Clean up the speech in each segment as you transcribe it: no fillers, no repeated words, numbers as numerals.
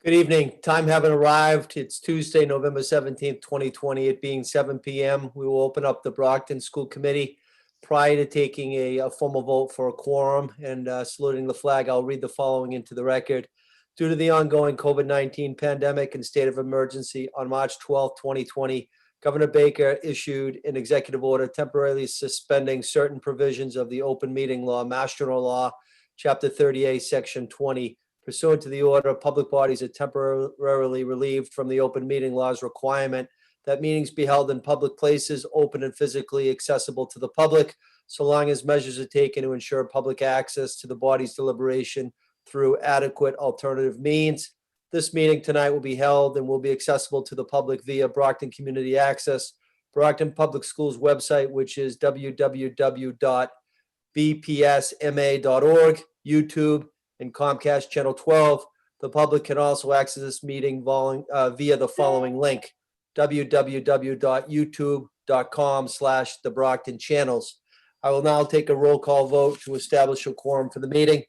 Good evening. Time having arrived. It's Tuesday, November 17th, 2020. It being 7 p.m. We will open up the Brockton School Committee. Prior to taking a formal vote for a quorum and saluting the flag, I'll read the following into the record. Due to the ongoing COVID-19 pandemic and state of emergency, on March 12th, 2020, Governor Baker issued an executive order temporarily suspending certain provisions of the open meeting law, Mass General Law, Chapter 38, Section 20. Pursuant to the order, public bodies are temporarily relieved from the open meeting law's requirement that meetings be held in public places, open and physically accessible to the public, so long as measures are taken to ensure public access to the body's deliberation through adequate alternative means. This meeting tonight will be held and will be accessible to the public via Brockton Community Access, Brockton Public Schools website, which is www.bpsma.org, YouTube, and Comcast Channel 12. The public can also access this meeting via the following link, www.youtube.com/TheBrocktonChannels. I will now take a roll call vote to establish a quorum for the meeting.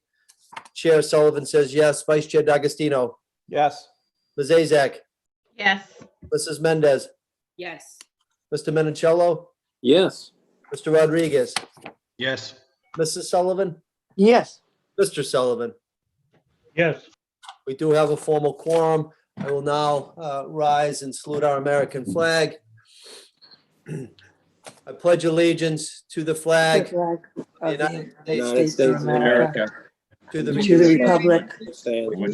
Chair Sullivan says yes. Vice Chair D'Agostino. Yes. Ms. Azak. Yes. Mrs. Mendez. Yes. Mr. Minicello. Yes. Mr. Rodriguez. Yes. Mrs. Sullivan. Yes. Mr. Sullivan. Yes. We do have a formal quorum. I will now rise and salute our American flag. I pledge allegiance to the flag flag of the of the United States of America, to the to the republic Which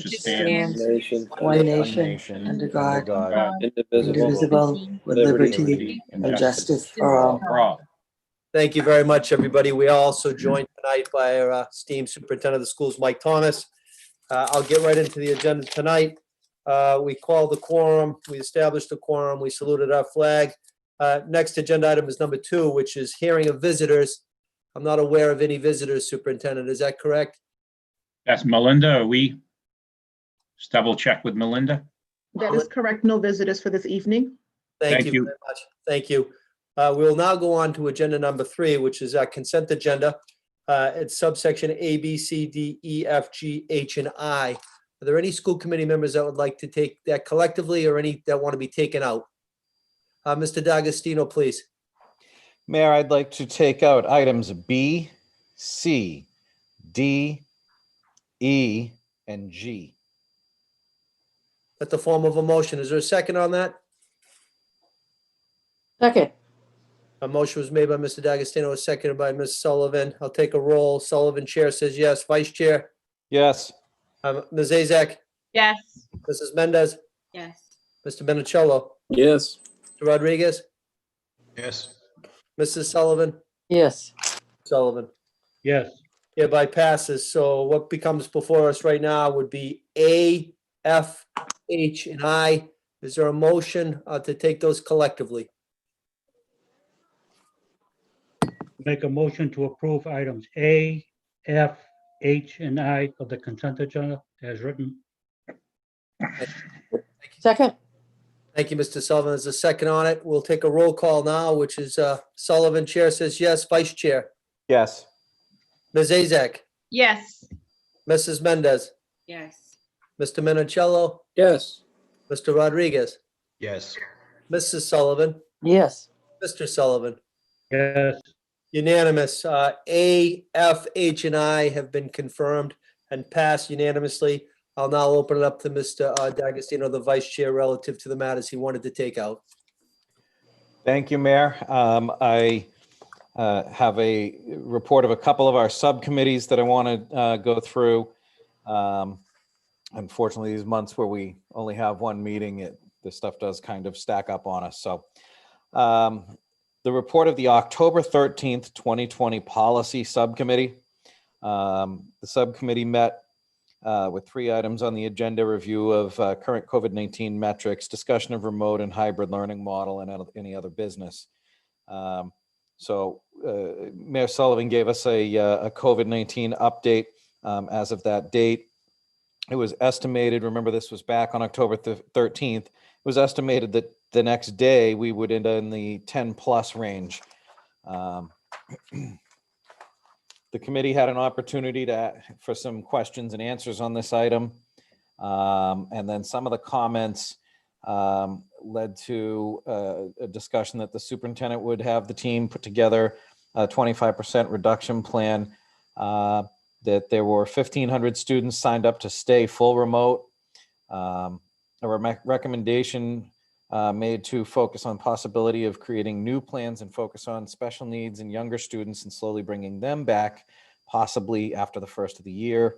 which stands stands one nation under God, indivisible, with liberty and justice for all. for all. Thank you very much, everybody. We are also joined tonight by our esteemed Superintendent of the Schools, Mike Thomas. I'll get right into the agenda tonight. We called the quorum, we established the quorum, we saluted our flag. Next agenda item is number 2, which is hearing of visitors. I'm not aware of any visitors, Superintendent. Is that correct? That's Melinda. Are we just double check with Melinda? That is correct. No visitors for this evening. Thank Thank you you. very much. Thank you. We'll now go on to agenda number 3, which is our consent agenda. It's subsection A, B, C, D, E, F, G, H, and I. Are there any school committee members that would like to take that collectively or any that want to be taken out? Mr. D'Agostino, please. Mayor, I'd like to take out items B, C, D, E, and G. At the form of a motion. Is there a second on that? Second, A motion was made by Mr. D'Agostino, seconded by Ms. Sullivan. I'll take a roll. Sullivan, Chair says yes. Vice Chair, Yes. Ms. Azak, Yes. Mrs. Mendez, Yes. Mr. Minicello, Yes. Mr. Rodriguez, Yes. Mrs. Sullivan, yes. Sullivan. Yes. Hereby passes. So what becomes before us right now would be A, F, H, and I. Is there a motion to take those collectively? Make a motion to approve items A, F, H, and I of the consent agenda as written. Second, Thank you, Mr. Sullivan. There's a second on it. We'll take a roll call now, which is Sullivan, Chair says yes. Vice Chair, Yes. Ms. Azak, Yes. Mrs. Mendez, Yes. Mr. Minicello, Yes. Mr. Rodriguez, Yes. Mrs. Sullivan, yes. Mr. Sullivan. Yes, Unanimous. A, F, H, and I have been confirmed and passed unanimously. I'll now open it up to Mr. D'Agostino, the Vice Chair, relative to the matters he wanted to take out. Thank you, Mayor. I have a report of a couple of our subcommittees that I want to go through. Unfortunately, these months where we only have one meeting, this stuff does kind of stack up on us. So the report of the October 13th, 2020 Policy Subcommittee. The subcommittee met with 3 items on the agenda: review of current COVID-19 metrics, discussion of remote and hybrid learning model, and any other business. So Mayor Sullivan gave us a COVID-19 update as of that date. It was estimated, remember this was back on October 13th, it was estimated that the next day we would end in the 10 plus range. The committee had an opportunity for some questions and answers on this item. And then some of the comments led to a discussion that the superintendent would have the team put together a 25% reduction plan, that there were 1,500 students signed up to stay full remote. A recommendation made to focus on possibility of creating new plans and focus on special needs and younger students and slowly bringing them back, possibly after the first of the year.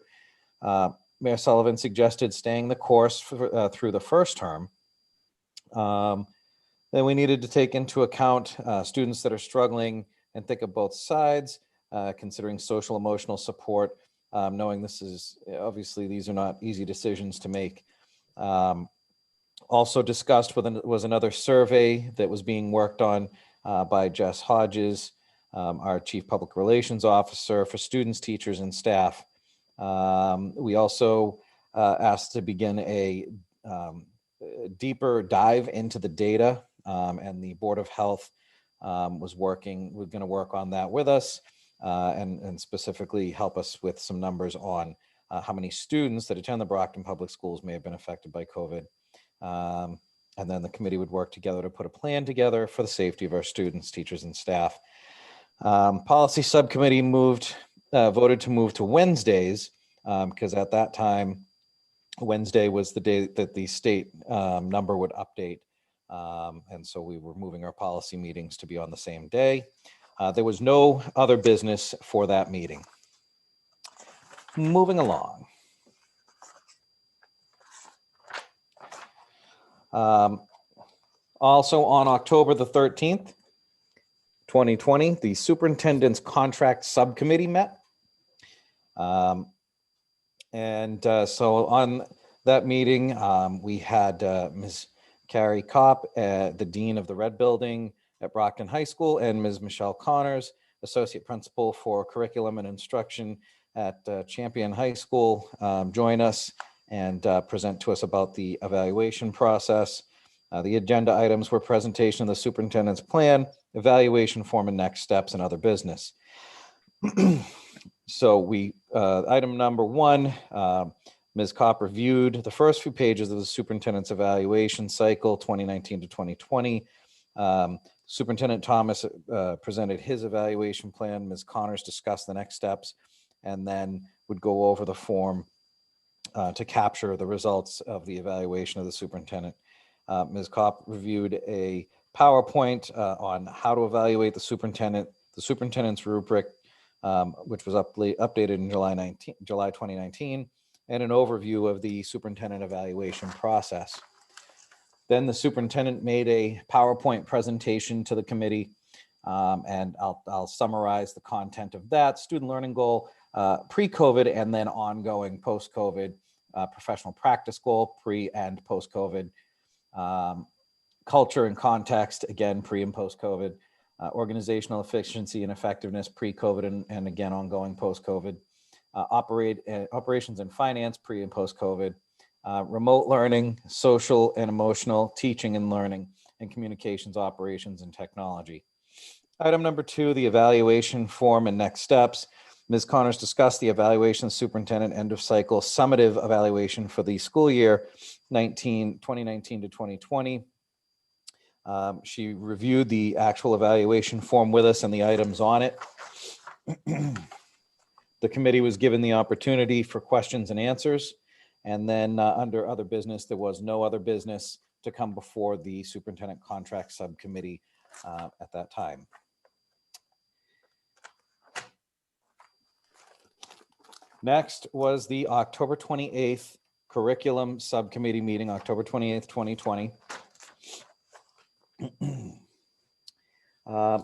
Mayor Sullivan suggested staying the course through the first term. Then we needed to take into account students that are struggling and think of both sides, considering social emotional support, knowing this is obviously these are not easy decisions to make. Also discussed was another survey that was being worked on by Jess Hodges, our Chief Public Relations Officer, for students, teachers, and staff. We also asked to begin a deeper dive into the data, and the Board of Health was going to work on that with us, and specifically help us with some numbers on how many students that attend the Brockton Public Schools may have been affected by COVID. And then the committee would work together to put a plan together for the safety of our students, teachers, and staff. Policy Subcommittee voted to move to Wednesdays, because at that time, Wednesday was the day that the state number would update. And so we were moving our policy meetings to be on the same day. There was no other business for that meeting. Moving along. Also on October the 13th, 2020, the Superintendent's Contract Subcommittee met. So on that meeting, we had Ms. Carrie Kopp, the Dean of the Red Building at Brockton High School, and Ms. Michelle Connors, Associate Principal for Curriculum and Instruction at Champion High School, join us and present to us about the evaluation process. The agenda items were presentation of the superintendent's plan, evaluation form, and next steps and other business. So item number one, Ms. Kopp reviewed the first few pages of the superintendent's evaluation cycle, 2019 to 2020. Superintendent Thomas presented his evaluation plan. Ms. Connors discussed the next steps and then would go over the form to capture the results of the evaluation of the superintendent. Ms. Kopp reviewed a PowerPoint on how to evaluate the superintendent's rubric, which was updated in July 2019, and an overview of the superintendent evaluation process. Then the superintendent made a PowerPoint presentation to the committee, and I'll summarize the content of that. Student learning goal, pre-COVID and then ongoing post-COVID, professional practice goal, pre and post-COVID, culture and context, again, pre and post-COVID, organizational efficiency and effectiveness, pre-COVID and again, ongoing post-COVID, operations and finance, pre and post-COVID, remote learning, social and emotional teaching and learning, and communications, operations, and technology. Item number two, the evaluation form and next steps. Ms. Connors discussed the evaluation superintendent end of cycle summative evaluation for the school year 2019 to 2020. She reviewed the actual evaluation form with us and the items on it. The committee was given the opportunity for questions and answers. And then under other business, there was no other business to come before the superintendent contract subcommittee at that time. Next was the October 28th curriculum subcommittee meeting, October 28th, 2020.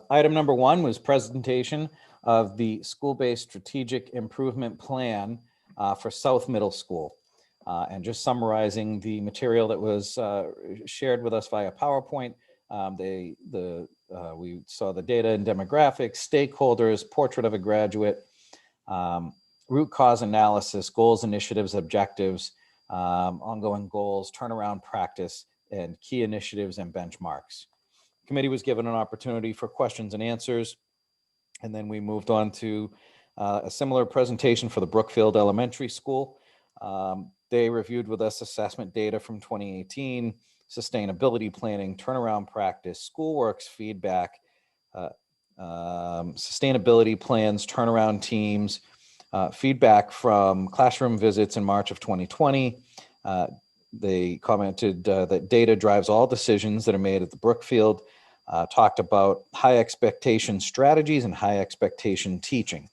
Item number one was presentation of the school-based strategic improvement plan for South Middle School. And just summarizing the material that was shared with us via PowerPoint. We saw the data and demographics, stakeholders, portrait of a graduate, root cause analysis, goals, initiatives, objectives, ongoing goals, turnaround practice, and key initiatives and benchmarks. Committee was given an opportunity for questions and answers. And then we moved on to a similar presentation for the Brookfield Elementary School. They reviewed with us assessment data from 2018, sustainability planning, turnaround practice, schoolworks feedback, sustainability plans, turnaround teams, feedback from classroom visits in March of 2020. They commented that data drives all decisions that are made at the Brookfield, talked about high expectation strategies and high expectation teaching.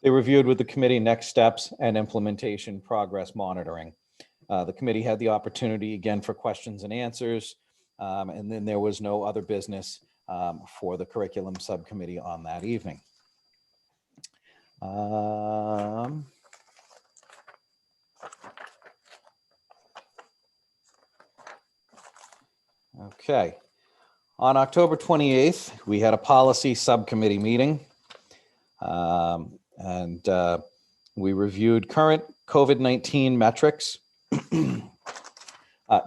They reviewed with the committee next steps and implementation progress monitoring. The committee had the opportunity again for questions and answers, and then there was no other business for the curriculum subcommittee on that evening. Okay. On October 28th, we had a policy subcommittee meeting, and we reviewed current COVID-19 metrics.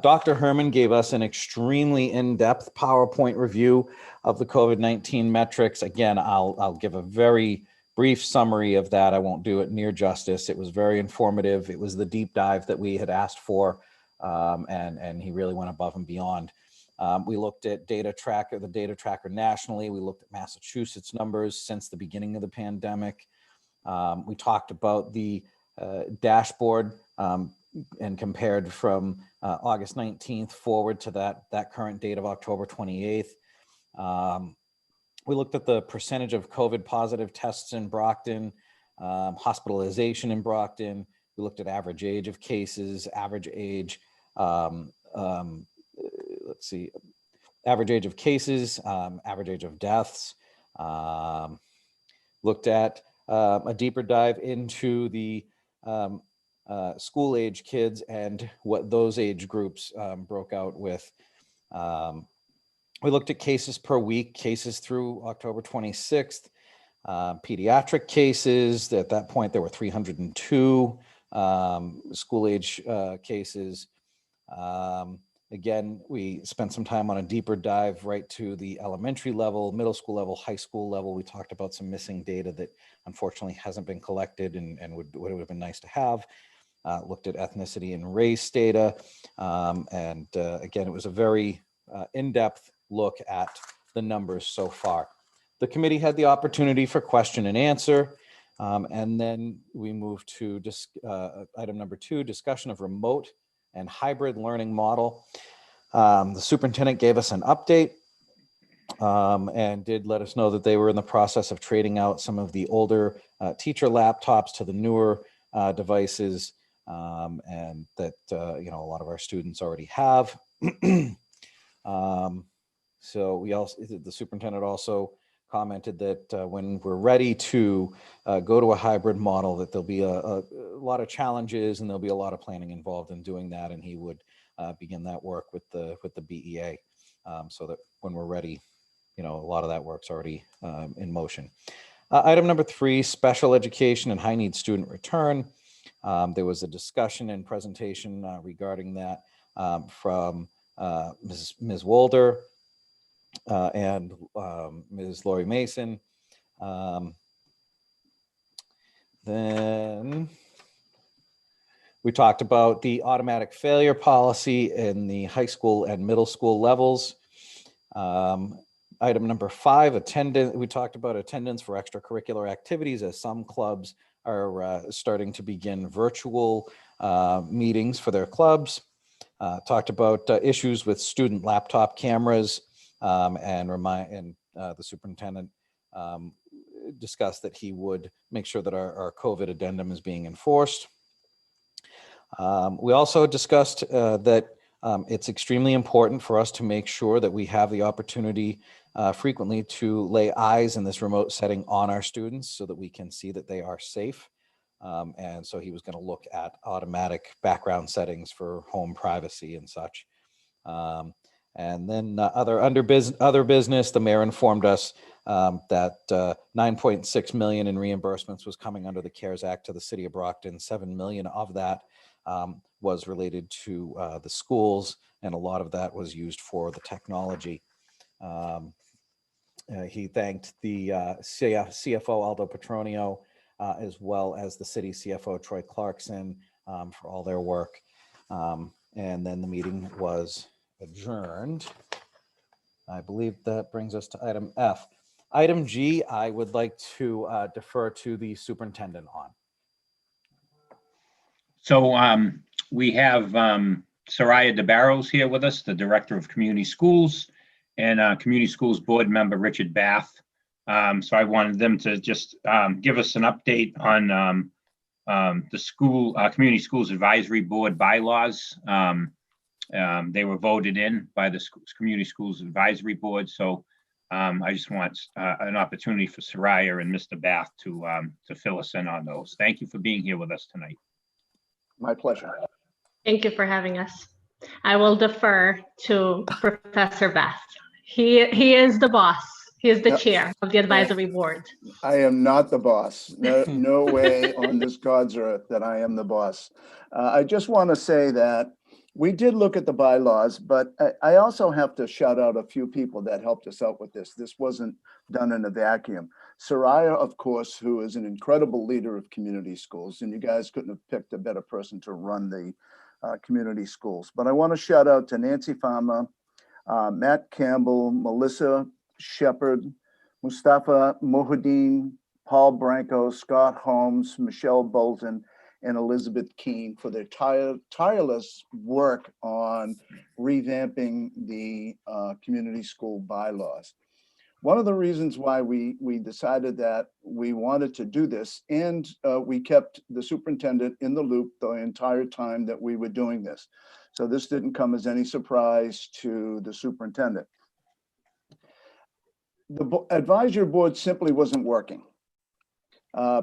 Dr. Herman gave us an extremely in-depth PowerPoint review of the COVID-19 metrics. Again, I'll give a very brief summary of that. I won't do it near justice. It was very informative. It was the deep dive that we had asked for, and he really went above and beyond. We looked at the data tracker nationally. We looked at Massachusetts numbers since the beginning of the pandemic. We talked about the dashboard and compared from August 19th forward to that current date of October 28th. We looked at the percentage of COVID positive tests in Brockton, hospitalization in Brockton. We looked at average age of cases, average age, average age of cases, average age of deaths. Looked at a deeper dive into the school age kids and what those age groups broke out with. We looked at cases per week, cases through October 26th, pediatric cases. At that point, there were 302 school age cases. Again, we spent some time on a deeper dive right to the elementary level, middle school level, high school level. We talked about some missing data that unfortunately hasn't been collected and would have been nice to have. Looked at ethnicity and race data. Again, it was a very in-depth look at the numbers so far. The committee had the opportunity for question and answer. And then we moved to item number 2, discussion of remote and hybrid learning model. The superintendent gave us an update and did let us know that they were in the process of trading out some of the older teacher laptops to the newer devices, and that a lot of our students already have. So the superintendent also commented that when we're ready to go to a hybrid model, that there'll be a lot of challenges and there'll be a lot of planning involved in doing that, and he would begin that work with the BEA, so that when we're ready, a lot of that work's already in motion. Item number 3, special education and high need student return. There was a discussion and presentation regarding that from Ms. Wolder and Ms. Lori Mason. Then we talked about the automatic failure policy in the high school and middle school levels. Item number 5, attendance. We talked about attendance for extracurricular activities, as some clubs are starting to begin virtual meetings for their clubs. Talked about issues with student laptop cameras, and the superintendent discussed that he would make sure that our COVID addendum is being enforced. We also discussed that it's extremely important for us to make sure that we have the opportunity frequently to lay eyes in this remote setting on our students so that we can see that they are safe. And so he was going to look at automatic background settings for home privacy and such. And then other business, the mayor informed us that $9.6 million in reimbursements was coming under the CARES Act to the city of Brockton. $7 million of that was related to the schools, and a lot of that was used for the technology. He thanked the CFO, Aldo Petronio, as well as the city CFO, Troy Clarkson, for all their work. And then the meeting was adjourned. I believe that brings us to item F. Item G, I would like to defer to the superintendent on. So we have Soraya DeBarros here with us, the Director of Community Schools, and Community Schools Board Member Richard Bath. So I wanted them to just give us an update on the school, Community Schools Advisory Board bylaws. They were voted in by the Community Schools Advisory Board. So I just want an opportunity for Soraya and Mr. Bath to fill us in on those. Thank you for being here with us tonight. My pleasure. Thank you for having us. I will defer to Professor Bath. He is the boss. He is the Yep. chair of the advisory board. I am not the boss. No way on this God's earth that I am the boss. I just want to say that we did look at the bylaws, but I also have to shout out a few people that helped us out with this. This wasn't done in a vacuum. Soraya, of course, who is an incredible leader of community schools, and you guys couldn't have picked a better person to run the community schools. But I want to shout out to Nancy Farmer, Matt Campbell, Melissa Shepard, Mustafa Mohuddin, Paul Branco, Scott Holmes, Michelle Bolton, and Elizabeth Keene for their tireless work on revamping the community school bylaws. One of the reasons why we decided that we wanted to do this, and we kept the superintendent in the loop the entire time that we were doing this. So this didn't come as any surprise to the superintendent. The advisory board simply wasn't working.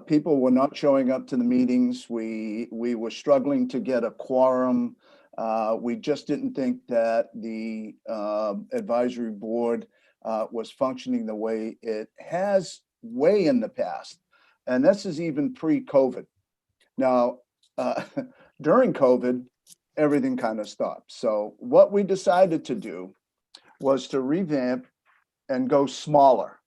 People were not showing up to the meetings. We were struggling to get a quorum. We just didn't think that the advisory board was functioning the way it has way in the past. And this is even pre-COVID. Now, during COVID, everything kind of stopped. So what we decided to do was to revamp and go smaller.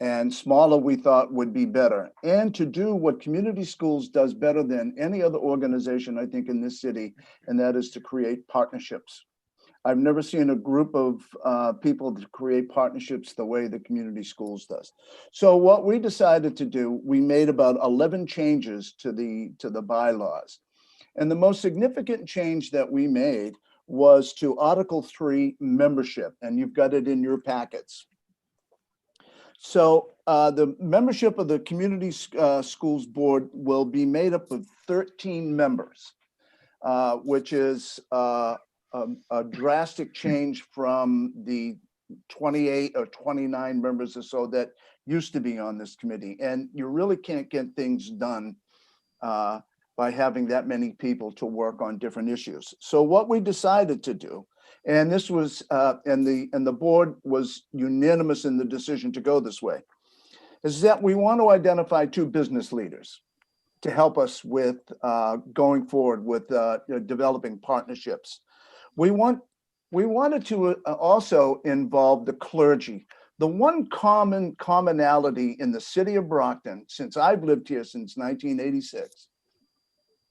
And smaller we thought would be better. And to do what community schools does better than any other organization, I think, in this city, and that is to create partnerships. I've never seen a group of people to create partnerships the way the community schools does. So what we decided to do, we made about 11 changes to the bylaws. And the most significant change that we made was to Article 3 membership, and you've got it in your packets. So the membership of the Community Schools Board will be made up of 13 members, which is a drastic change from the 28 or 29 members or so that used to be on this committee. And you really can't get things done by having that many people to work on different issues. So what we decided to do, and this was, and the board was unanimous in the decision to go this way, is that we want to identify 2 business leaders to help us with going forward with developing partnerships. We wanted to also involve the clergy. The one commonality in the city of Brockton, since I've lived here since 1986,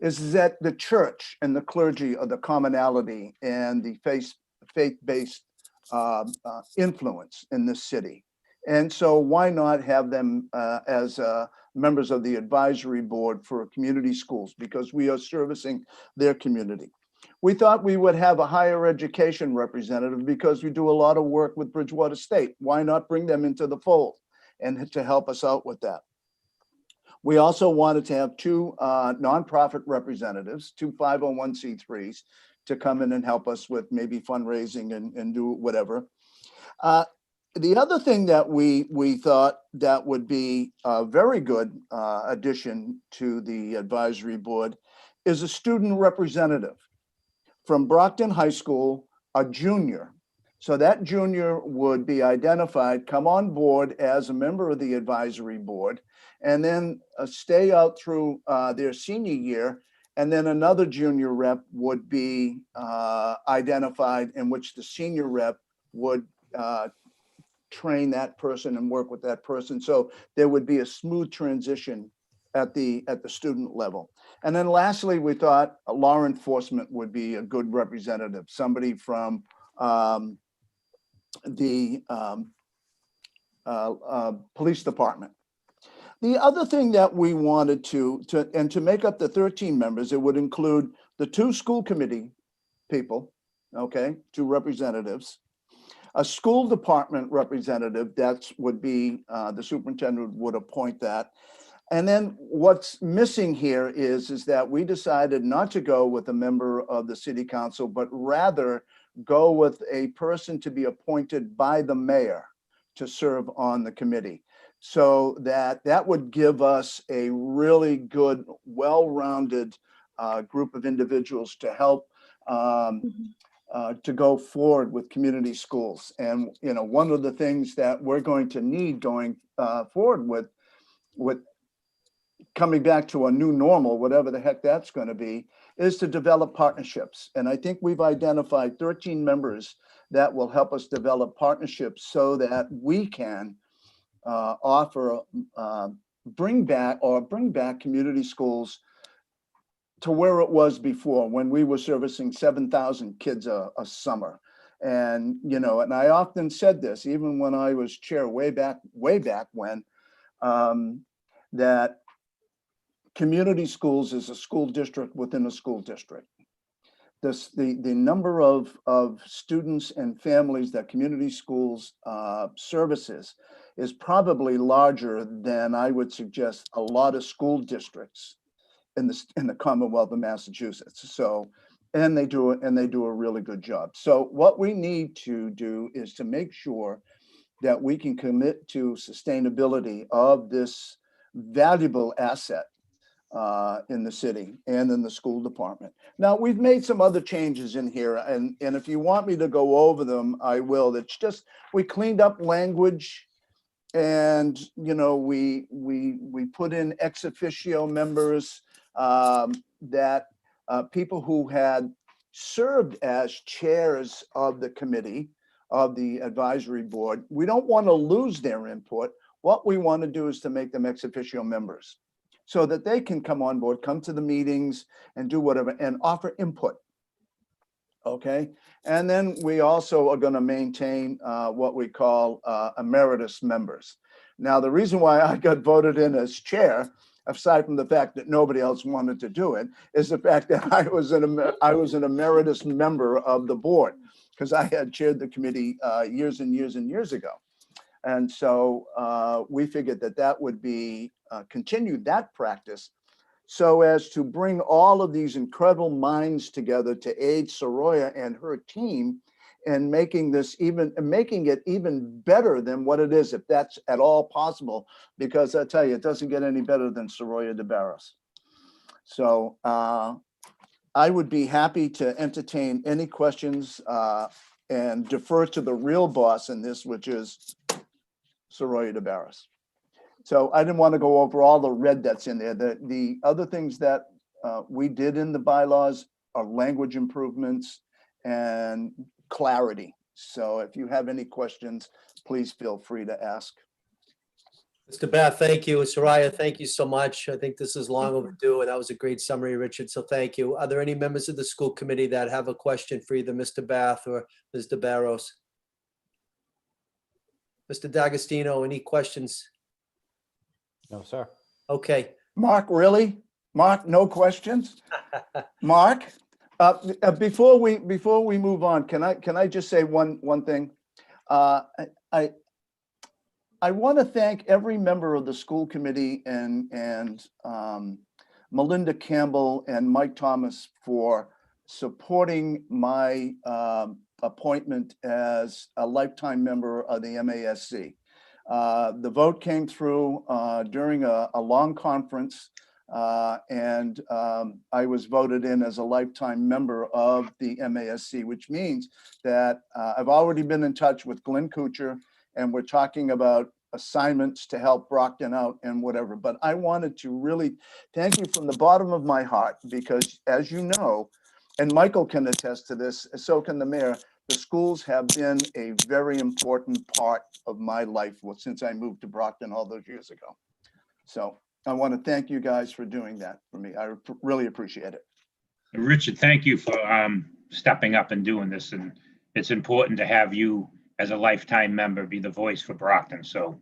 is that the church and the clergy are the commonality and the faith-based influence in this city. And so why not have them as members of the advisory board for community schools, because we are servicing their community. We thought we would have a higher education representative because we do a lot of work with Bridgewater State. Why not bring them into the fold and to help us out with that? We also wanted to have 2 nonprofit representatives, 2 501c3s, to come in and help us with maybe fundraising and do whatever. The other thing that we thought that would be a very good addition to the advisory board is a student representative from Brockton High School, a junior. So that junior would be identified, come on board as a member of the advisory board, and then stay out through their senior year. And then another junior rep would be identified, in which the senior rep would train that person and work with that person. So there would be a smooth transition at the student level. And then lastly, we thought law enforcement would be a good representative, somebody from the police department. The other thing that we wanted to make up the 13 members, it would include the 2 school committee people, okay, 2 representatives, a school department representative, that would be the superintendent would appoint that. And then what's missing here is that we decided not to go with a member of the city council, but rather go with a person to be appointed by the mayor to serve on the committee. So that would give us a really good, well-rounded group of individuals to help to go forward with community schools. And, you know, one of the things that we're going to need going forward with coming back to a new normal, whatever the heck that's going to be, is to develop partnerships. And I think we've identified 13 members that will help us develop partnerships so that we can offer, bring back community schools to where it was before, when we were servicing 7,000 kids a summer. And, you know, and I often said this, even when I was chair way back when, that community schools is a school district within a school district. The number of students and families that community schools services is probably larger than, I would suggest, a lot of school districts in the Commonwealth of Massachusetts. So, and they do a really good job. So what we need to do is to make sure that we can commit to sustainability of this valuable asset in the city and in the school department. Now, we've made some other changes in here, and if you want me to go over them, I will. It's just, we cleaned up language, and, you know, we put in ex officio members, that people who had served as chairs of the committee, of the advisory board. We don't want to lose their input. What we want to do is to make them ex officio members, so that they can come on board, come to the meetings and do whatever and offer input. Okay. And then we also are going to maintain what we call emeritus members. Now, the reason why I got voted in as chair, aside from the fact that nobody else wanted to do it, is the fact that I was an emeritus member of the board, because I had chaired the committee years and years and years ago. And so we figured that would be continue that practice, so as to bring all of these incredible minds together to aid Soraya and her team in making it even better than what it is, if that's at all possible, because I tell you, it doesn't get any better than Soraya DeBarros. So I would be happy to entertain any questions and defer to the real boss in this, which is Soraya DeBarros. So I didn't want to go over all the red that's in there. The other things that we did in the bylaws are language improvements and clarity. So if you have any questions, please feel free to ask. Mr. Bath, thank you. Soraya, thank you so much. I think this is long overdue, and that was a great summary, Richard. So thank you. Are there any members of the school committee that have a question for either Mr. Bath or Ms. DeBarros? Mr. D'Agostino, any questions? No, sir. Okay. Mark, really? Mark, no questions? Mark, before we move on, can I just say one thing? I want to thank every member of the school committee and Melinda Campbell and Mike Thomas for supporting my appointment as a lifetime member of the MASC. The vote came through during a long conference, and I was voted in as a lifetime member of the MASC, which means that I've already been in touch with Glenn Kuchar, and we're talking about assignments to help Brockton out and whatever. But I wanted to really thank you from the bottom of my heart, because as you know, and Michael can attest to this, so can the mayor, the schools have been a very important part of my life since I moved to Brockton all those years ago. So I want to thank you guys for doing that for me. I really appreciate it. Richard, thank you for stepping up and doing this. And it's important to have you as a lifetime member be the voice for Brockton. So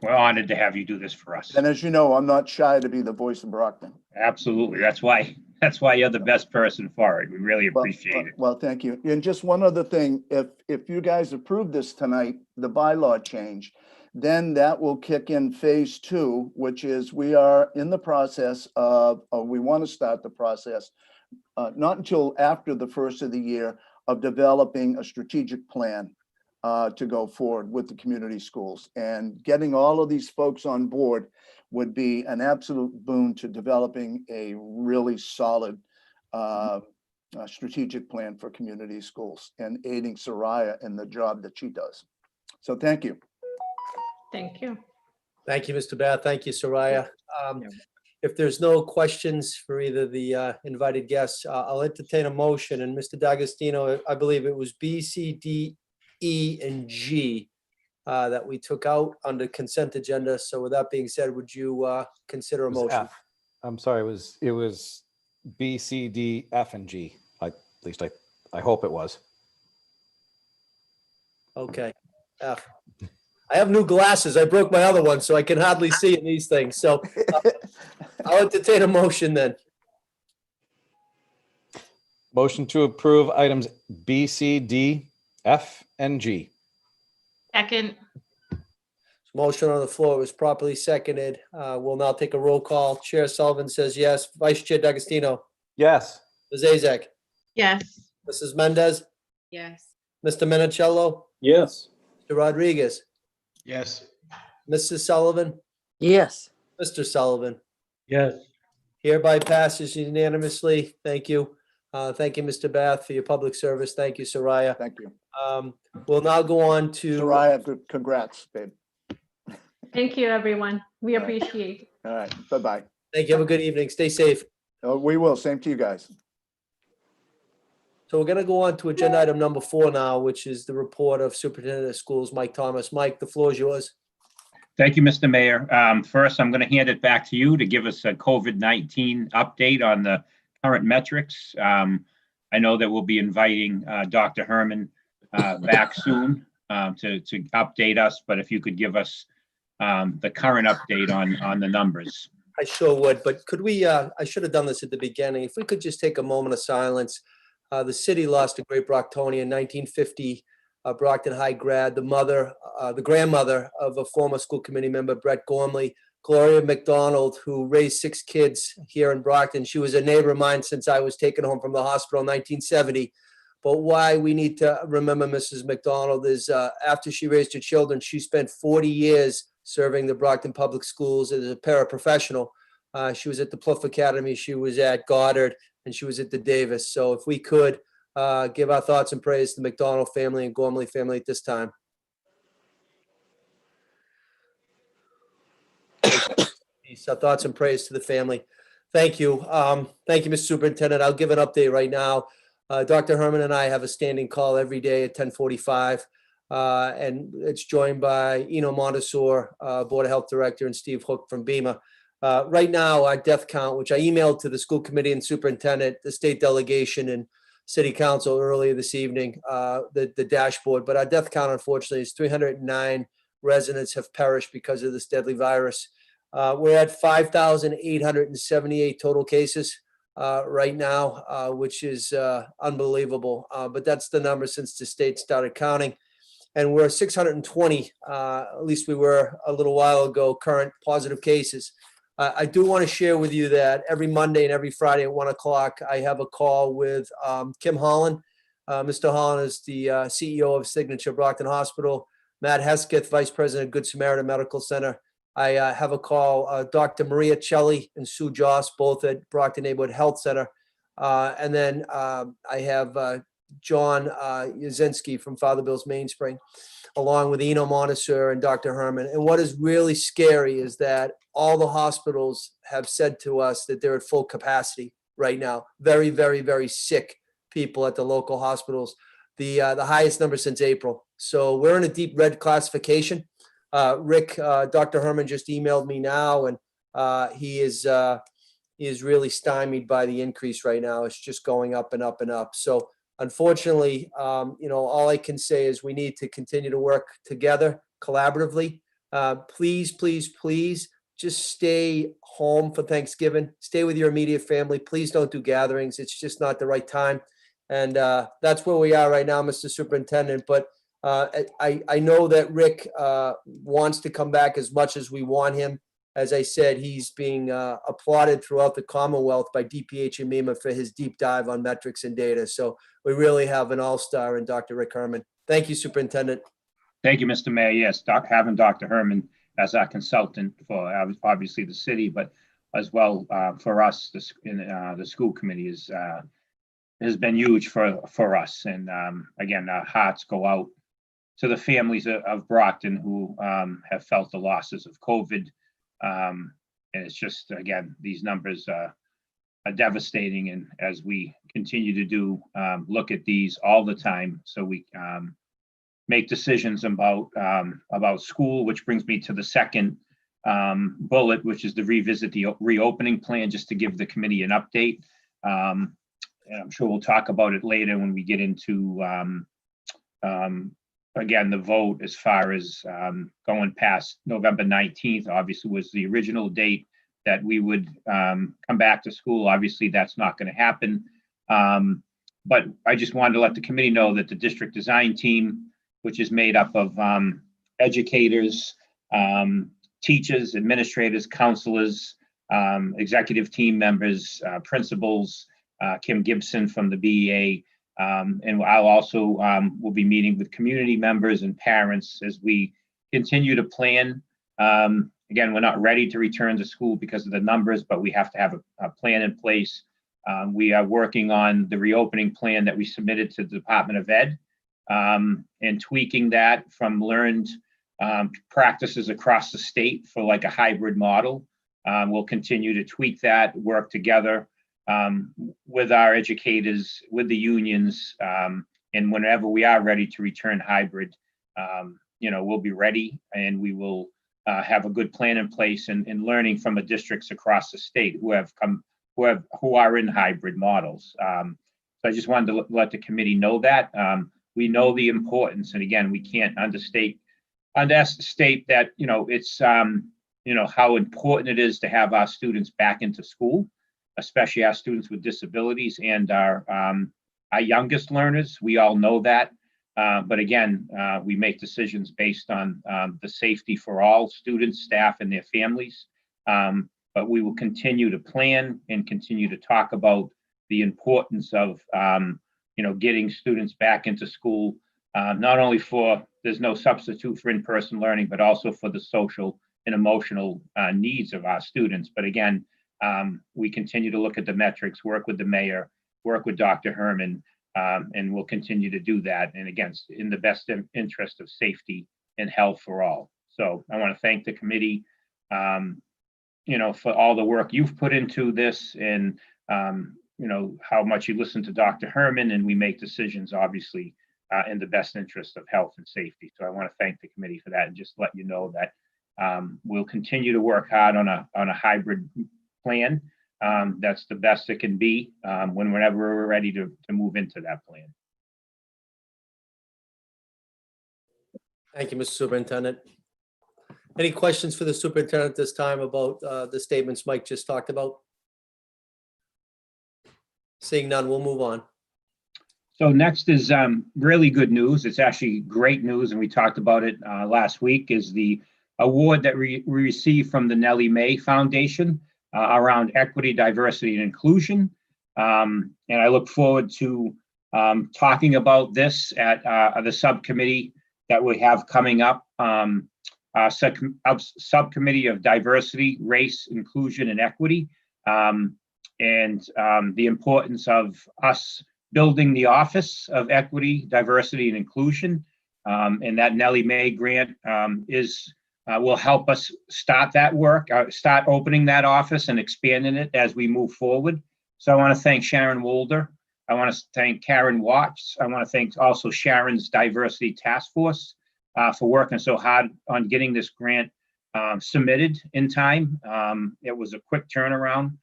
we're honored to have you do this for us. And as you know, I'm not shy to be the voice of Brockton. Absolutely. That's why you're the best person for it. We really appreciate it. Well, thank you. And just one other thing, if you guys approve this tonight, the bylaw change, then that will kick in phase 2, which is we are in the process of we want to start the process, not until after the first of the year, of developing a strategic plan to go forward with the community schools. And getting all of these folks on board would be an absolute boon to developing a really solid strategic plan for community schools and aiding Soraya in the job that she does. So thank you. Thank you. Thank you, Mr. Bath. Thank you, Soraya. If there's no questions for either the invited guests, I'll entertain a motion. And Mr. D'Agostino, I believe it was B, C, D, E, and G that we took out under consent agenda. So with that being said, would you consider a It was motion? F. I'm sorry, it was B, C, D, F, and G. At least I hope it was. Okay. F. I have new glasses. I broke my other one, so I can hardly see in these things. So I'll entertain a motion then. Motion to approve items B, C, D, F, and G. Second. Motion on the floor was properly seconded. We'll now take a roll call. Chair Sullivan says yes. Vice Chair D'Agostino. Yes. Ms. Azak. Yes. Mrs. Mendez. Yes. Mr. Minicello. Yes. Mr. Rodriguez. Yes. Mrs. Sullivan. Yes. Mr. Sullivan. Yes. Hereby passes unanimously. Thank you. Thank you, Mr. Bath, for your public service. Thank you, Soraya. Thank you. We'll now go on to. Soraya, congrats, babe. Thank you, everyone. We All right. appreciate it. All right, bye-bye. Thank you. Have a good evening. Stay safe. Oh, we will. Same to you guys. So we're going to go on to agenda item number 4 now, which is the report of Superintendent of Schools, Mike Thomas. Mike, the floor is yours. Thank you, Mr. Mayor. First, I'm going to hand it back to you to give us a COVID-19 update on the current metrics. I know that we'll be inviting Dr. Herman back soon to update us, but if you could give us the current update on the numbers. I sure would, but could we, I should have done this at the beginning. If we could just take a moment of silence. The city lost a great Brocktonian, 1950 Brockton High grad, the grandmother of a former school committee member, Brett Gormley, Gloria McDonald, who raised 6 kids here in Brockton. She was a neighbor of mine since I was taken home from the hospital in 1970. But why we need to remember Mrs. McDonald is after she raised her children, she spent 40 years serving the Brockton Public Schools as a paraprofessional. She was at the Plouffe Academy, she was at Goddard, and she was at the Davis. So if we could give our thoughts and praise to the McDonald family and Gormley family at this time. Our thoughts and praise to the family. Thank you. Thank you, Mr. Superintendent. I'll give an update right now. Dr. Herman and I have a standing call every day at 10:45. And it's joined by Eno Montesor, Board of Health Director, and Steve Hook from BEMA. Right now, our death count, which I emailed to the school committee and superintendent, the state delegation, and city council earlier this evening, the dashboard, but our death count, unfortunately, is 309 residents have perished because of this deadly virus. We're at 5,878 total cases right now, which is unbelievable. But that's the number since the state started counting. And we're 620, at least we were a little while ago, current positive cases. I do want to share with you that every Monday and every Friday at 1 o'clock, I have a call with Kim Holland. Mr. Holland is the CEO of Signature Brockton Hospital. Matt Hesketh, Vice President of Good Samaritan Medical Center. I have a call, Dr. Maria Celli and Sue Joss, both at Brockton Neighborhood Health Center. And then I have John Yazinski from Father Bill's Mainspring, along with Eno Montesor and Dr. Herman. And what is really scary is that all the hospitals have said to us that they're at full capacity right now. Very, very, very sick people at the local hospitals. The highest number since April. So we're in a deep red classification. Rick, Dr. Herman just emailed me now, and he is really stymied by the increase right now. It's just going up and up and up. So unfortunately, all I can say is we need to continue to work together collaboratively. Please, please, please just stay home for Thanksgiving. Stay with your immediate family. Please don't do gatherings. It's just not the right time. And that's where we are right now, Mr. Superintendent. But I know that Rick wants to come back as much as we want him. As I said, he's being applauded throughout the Commonwealth by DPH and MEMA for his deep dive on metrics and data. So we really have an all-star in Dr. Rick Herman. Thank you, Superintendent. Thank you, Mr. Mayor. Yes, having Dr. Herman as our consultant for obviously the city, but as well for us, the school committee has been huge for us. And again, our hearts go out to the families of Brockton who have felt the losses of COVID. And it's just, again, these numbers are devastating. And as we continue to look at these all the time, so we make decisions about school, which brings me to the second bullet, which is to revisit the reopening plan, just to give the committee an update. And I'm sure we'll talk about it later when we get into, again, the vote as far as going past November 19th, obviously was the original date that we would come back to school. Obviously, that's not going to happen. But I just wanted to let the committee know that the district design team, which is made up of educators, teachers, administrators, counselors, executive team members, principals, Kim Gibson from the BEA, and I'll also will be meeting with community members and parents as we continue to plan. Again, we're not ready to return to school because of the numbers, but we have to have a plan in place. We are working on the reopening plan that we submitted to the Department of Ed, and tweaking that from learned practices across the state for like a hybrid model. We'll continue to tweak that, work together with our educators, with the unions, and whenever we are ready to return hybrid, we'll be ready, and we will have a good plan in place and learning from the districts across the state who are in hybrid models. So I just wanted to let the committee know that. We know the importance, and again, we can't understate that, it's, how important it is to have our students back into school, especially our students with disabilities and our youngest learners. We all know that. But again, we make decisions based on the safety for all students, staff, and their families. But we will continue to plan and continue to talk about the importance of, getting students back into school, not only there's no substitute for in-person learning, but also for the social and emotional needs of our students. But again, we continue to look at the metrics, work with the mayor, work with Dr. Herman, and we'll continue to do that. And again, in the best interest of safety and health for all. So I want to thank the committee, for all the work you've put into this, and how much you listen to Dr. Herman, and we make decisions, obviously, in the best interest of health and safety. So I want to thank the committee for that, and just let you know that we'll continue to work hard on a hybrid plan. That's the best it can be whenever we're ready to move into that plan. Thank you, Mr. Superintendent. Any questions for the superintendent this time about the statements Mike just talked about? Seeing none, we'll move on. So next is really good news. It's actually great news, and we talked about it last week, is the award that we received from the Nellie Mae Foundation around equity, diversity, and inclusion. And I look forward to talking about this at the subcommittee that we have coming up, Subcommittee of Diversity, Race, Inclusion, and Equity, and the importance of us building the Office of Equity, Diversity, and Inclusion. And that Nellie Mae grant will help us start that work, start opening that office and expanding it as we move forward. So I want to thank Sharon Wolder. I want to thank Karen Watts. I want to thank also Sharon's Diversity Task Force for working so hard on getting this grant submitted in time. It was a quick turnaround.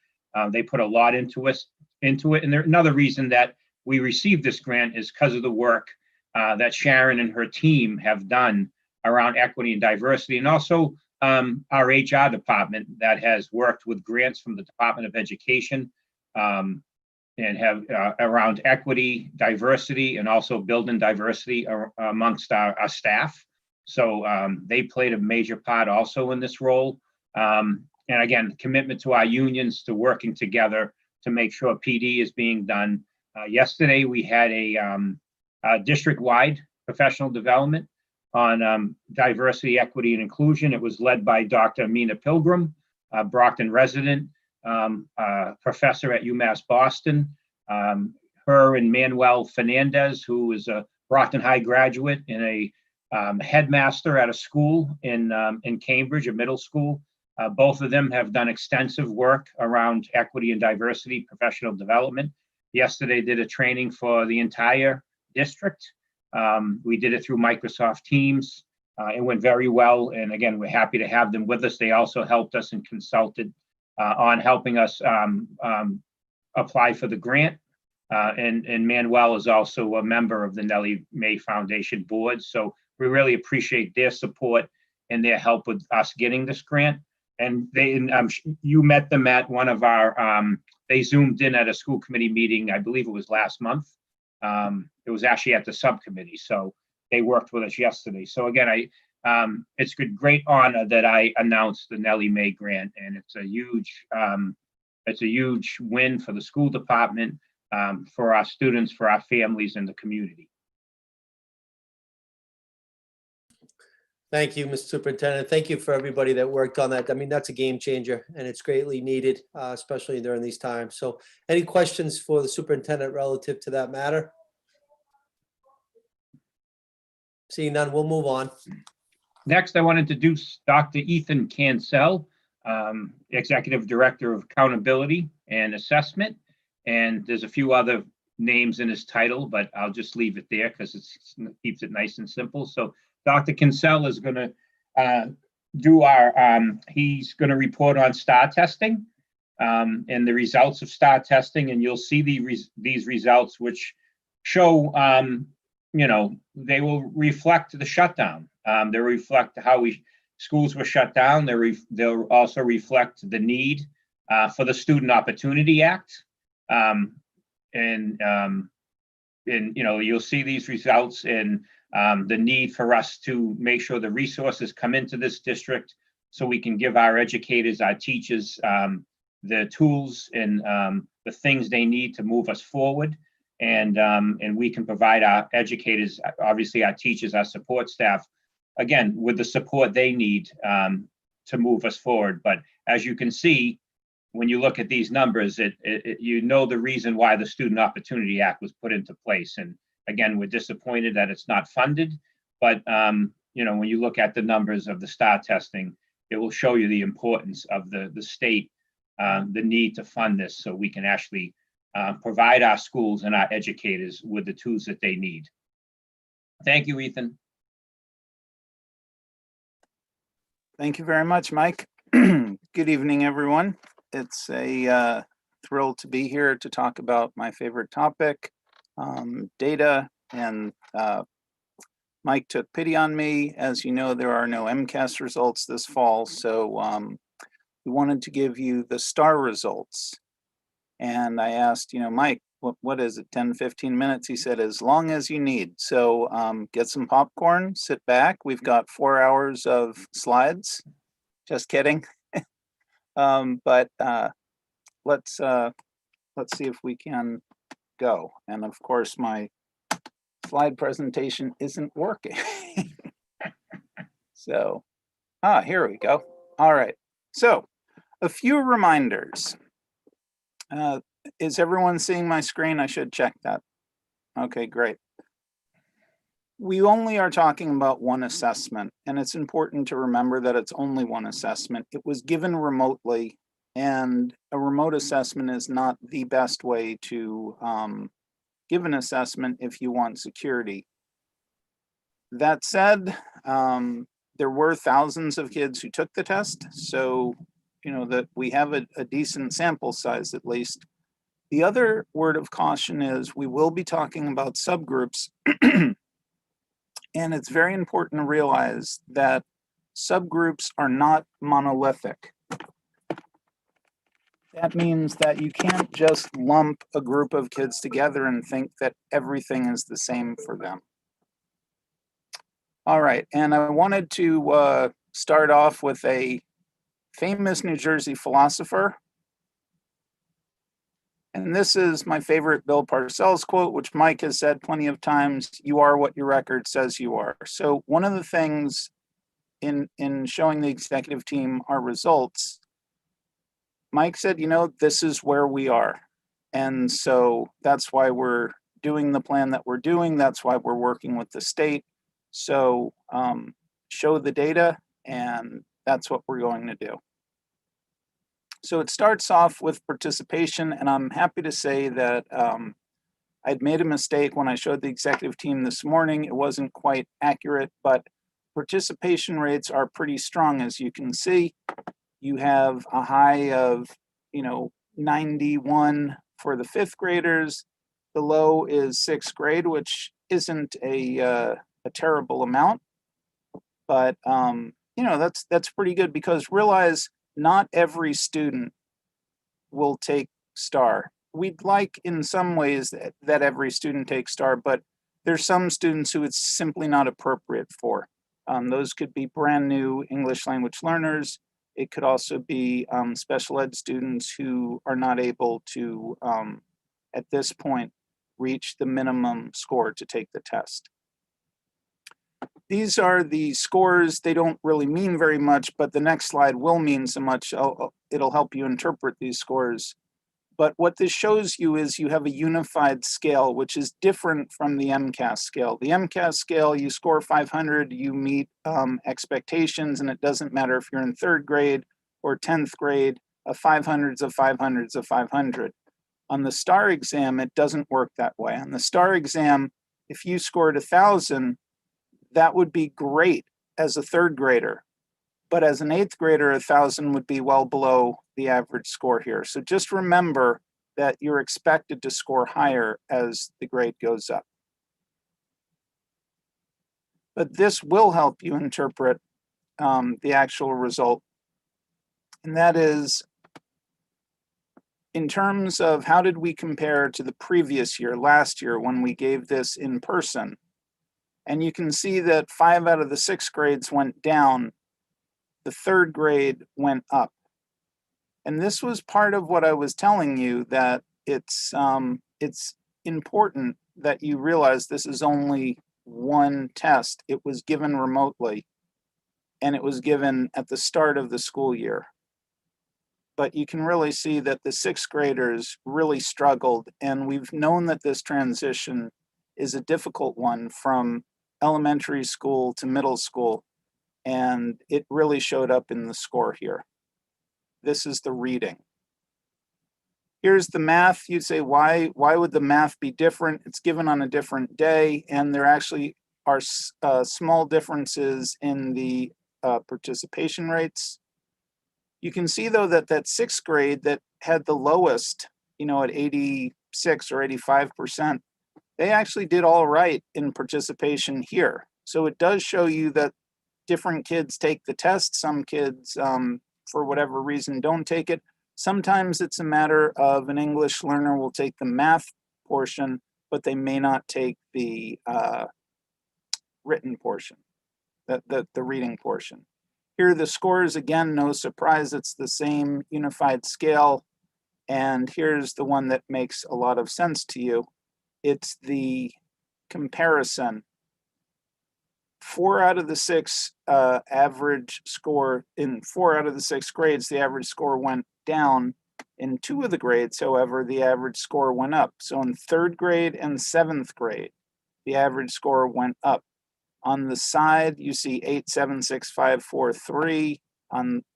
They put a lot into it. And another reason that we received this grant is because of the work that Sharon and her team have done around equity and diversity, and also our HR department that has worked with grants from the Department of Education and have around equity, diversity, and also building diversity amongst our staff. So they played a major part also in this role. And again, commitment to our unions to working together to make sure PD is being done. Yesterday, we had a district-wide professional development on diversity, equity, and inclusion. It was led by Dr. Amina Pilgrim, a Brockton resident, professor at UMass Boston. Her and Manuel Fernandez, who is a Brockton High graduate and a headmaster at a school in Cambridge, a middle school. Both of them have done extensive work around equity and diversity professional development. Yesterday did a training for the entire district. We did it through Microsoft Teams. It went very well. And again, we're happy to have them with us. They also helped us and consulted on helping us apply for the grant. And Manuel is also a member of the Nellie May Foundation board. So we really appreciate their support and their help with us getting this grant. And you met them at one of our, they Zoomed in at a school committee meeting, I believe it was last month. It was actually at the subcommittee. So they worked with us yesterday. So again, it's a great honor that I announced the Nellie May grant, and it's a huge win for the school department, for our students, for our families, and the community. Thank you, Mr. Superintendent. Thank you for everybody that worked on that. I mean, that's a game changer and it's greatly needed, especially during these times. So any questions for the superintendent relative to that matter? Seeing none, we'll move on. Next, I want to introduce Dr. Ethan Cancel, Executive Director of Accountability and Assessment. And there's a few other names in his title, but I'll just leave it there because it keeps it nice and simple. So Dr. Cancel is going to do he's going to report on STAR testing and the results of STAR testing. And you'll see these results, which show, they will reflect the shutdown. They'll reflect how schools were shut down. They'll also reflect the need for the Student Opportunity Act. You'll see these results and the need for us to make sure the resources come into this district so we can give our educators, our teachers, the tools and the things they need to move us forward. And we can provide our educators, obviously our teachers, our support staff, again, with the support they need to move us forward. But as you can see, when you look at these numbers, you know the reason why the Student Opportunity Act was put into place. And again, we're disappointed that it's not funded. But when you look at the numbers of the STAR testing, it will show you the importance of the state, the need to fund this so we can actually provide our schools and our educators with the tools that they need. Thank you, Ethan. Thank you very much, Mike. Good evening, everyone. It's a thrill to be here to talk about my favorite topic, data, and Mike took pity on me. As you know, there are no MCAS results this fall, so we wanted to give you the STAR results. And I asked, Mike, what is it, 10, 15 minutes? He said, as long as you need. So get some popcorn, sit back. We've got 4 hours of slides. Just kidding. But let's see if we can go. And of course, my slide presentation isn't working. So, here we go. All right. So a few reminders. Is everyone seeing my screen? I should check that. Okay, great. We only are talking about one assessment, and it's important to remember that it's only one assessment. It was given remotely, and a remote assessment is not the best way to give an assessment if you want security. That said, there were thousands of kids who took the test, so that we have a decent sample size at least. The other word of caution is we will be talking about subgroups, and it's very important to realize that subgroups are not monolithic. That means that you can't just lump a group of kids together and think that everything is the same for them. All right, and I wanted to start off with a famous New Jersey philosopher. And this is my favorite Bill Parcells quote, which Mike has said plenty of times: "You are what your record says you are." So one of the things in showing the executive team our results, Mike said, this is where we are. And so that's why we're doing the plan that we're doing. That's why we're working with the state. So show the data, and that's what we're going to do. So it starts off with participation, and I'm happy to say that I'd made a mistake when I showed the executive team this morning. It wasn't quite accurate, but participation rates are pretty strong. As you can see, you have a high of 91 for the fifth graders. The low is sixth grade, which isn't a terrible amount, but that's pretty good, because realize not every student will take STAR. We'd like in some ways that every student takes STAR, but there's some students who it's simply not appropriate for. Those could be brand new English language learners. It could also be special ed students who are not able to, at this point, reach the minimum score to take the test. These are the scores. They don't really mean very much, but the next slide will mean so much. It'll help you interpret these scores. But what this shows you is you have a unified scale, which is different from the MCAS scale. The MCAS scale, you score 500, you meet expectations, and it doesn't matter if you're in third grade or 10th grade, a 500's a 500's a 500. On the STAR exam, it doesn't work that way. On the STAR exam, if you scored 1,000, that would be great as a third grader. But as an eighth grader, 1,000 would be well below the average score here. So just remember that you're expected to score higher as the grade goes up. But this will help you interpret the actual result. And that is, in terms of how did we compare to the previous year, last year, when we gave this in person. And you can see that 5 out of the 6 grades went down. The third grade went up. And this was part of what I was telling you, that it's important that you realize this is only one test. It was given remotely, and it was given at the start of the school year. But you can really see that the 6th graders really struggled, and we've known that this transition is a difficult one from elementary school to middle school, and it really showed up in the score here. This is the reading. Here's the math. You'd say, why would the math be different? It's given on a different day, and there actually are small differences in the participation rates. You can see, though, that 6th grade that had the lowest, at 86 or 85%, they actually did all right in participation here. So it does show you that different kids take the test. Some kids, for whatever reason, don't take it. Sometimes it's a matter of an English learner will take the math portion, but they may not take the written portion, the reading portion. Here are the scores. Again, no surprise, it's the same unified scale. And here's the one that makes a lot of sense to you. It's the comparison. 4 out of the 6 average score in 4 out of the 6 grades, the average score went down. In 2 of the grades, however, the average score went up. So in 3rd grade and 7th grade, the average score went up. On the side, you see 8, 7, 6, 5, 4, 3.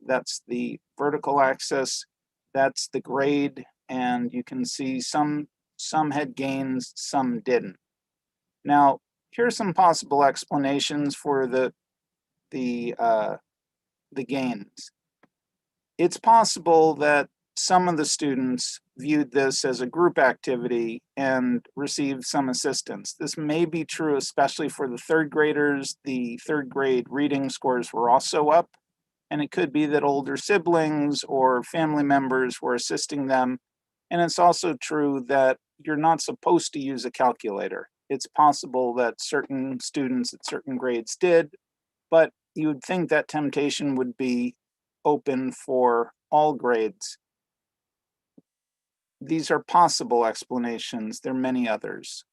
That's the vertical axis. That's the grade, and you can see some had gains, some didn't. Now, here's some possible explanations for the the gains. It's possible that some of the students viewed this as a group activity and received some assistance. This may be true, especially for the third graders. The third grade reading scores were also up, and it could be that older siblings or family members were assisting them. And it's also true that you're not supposed to use a calculator. It's possible that certain students at certain grades did, but you would think that temptation would be open for all grades. These are possible explanations. There are many others.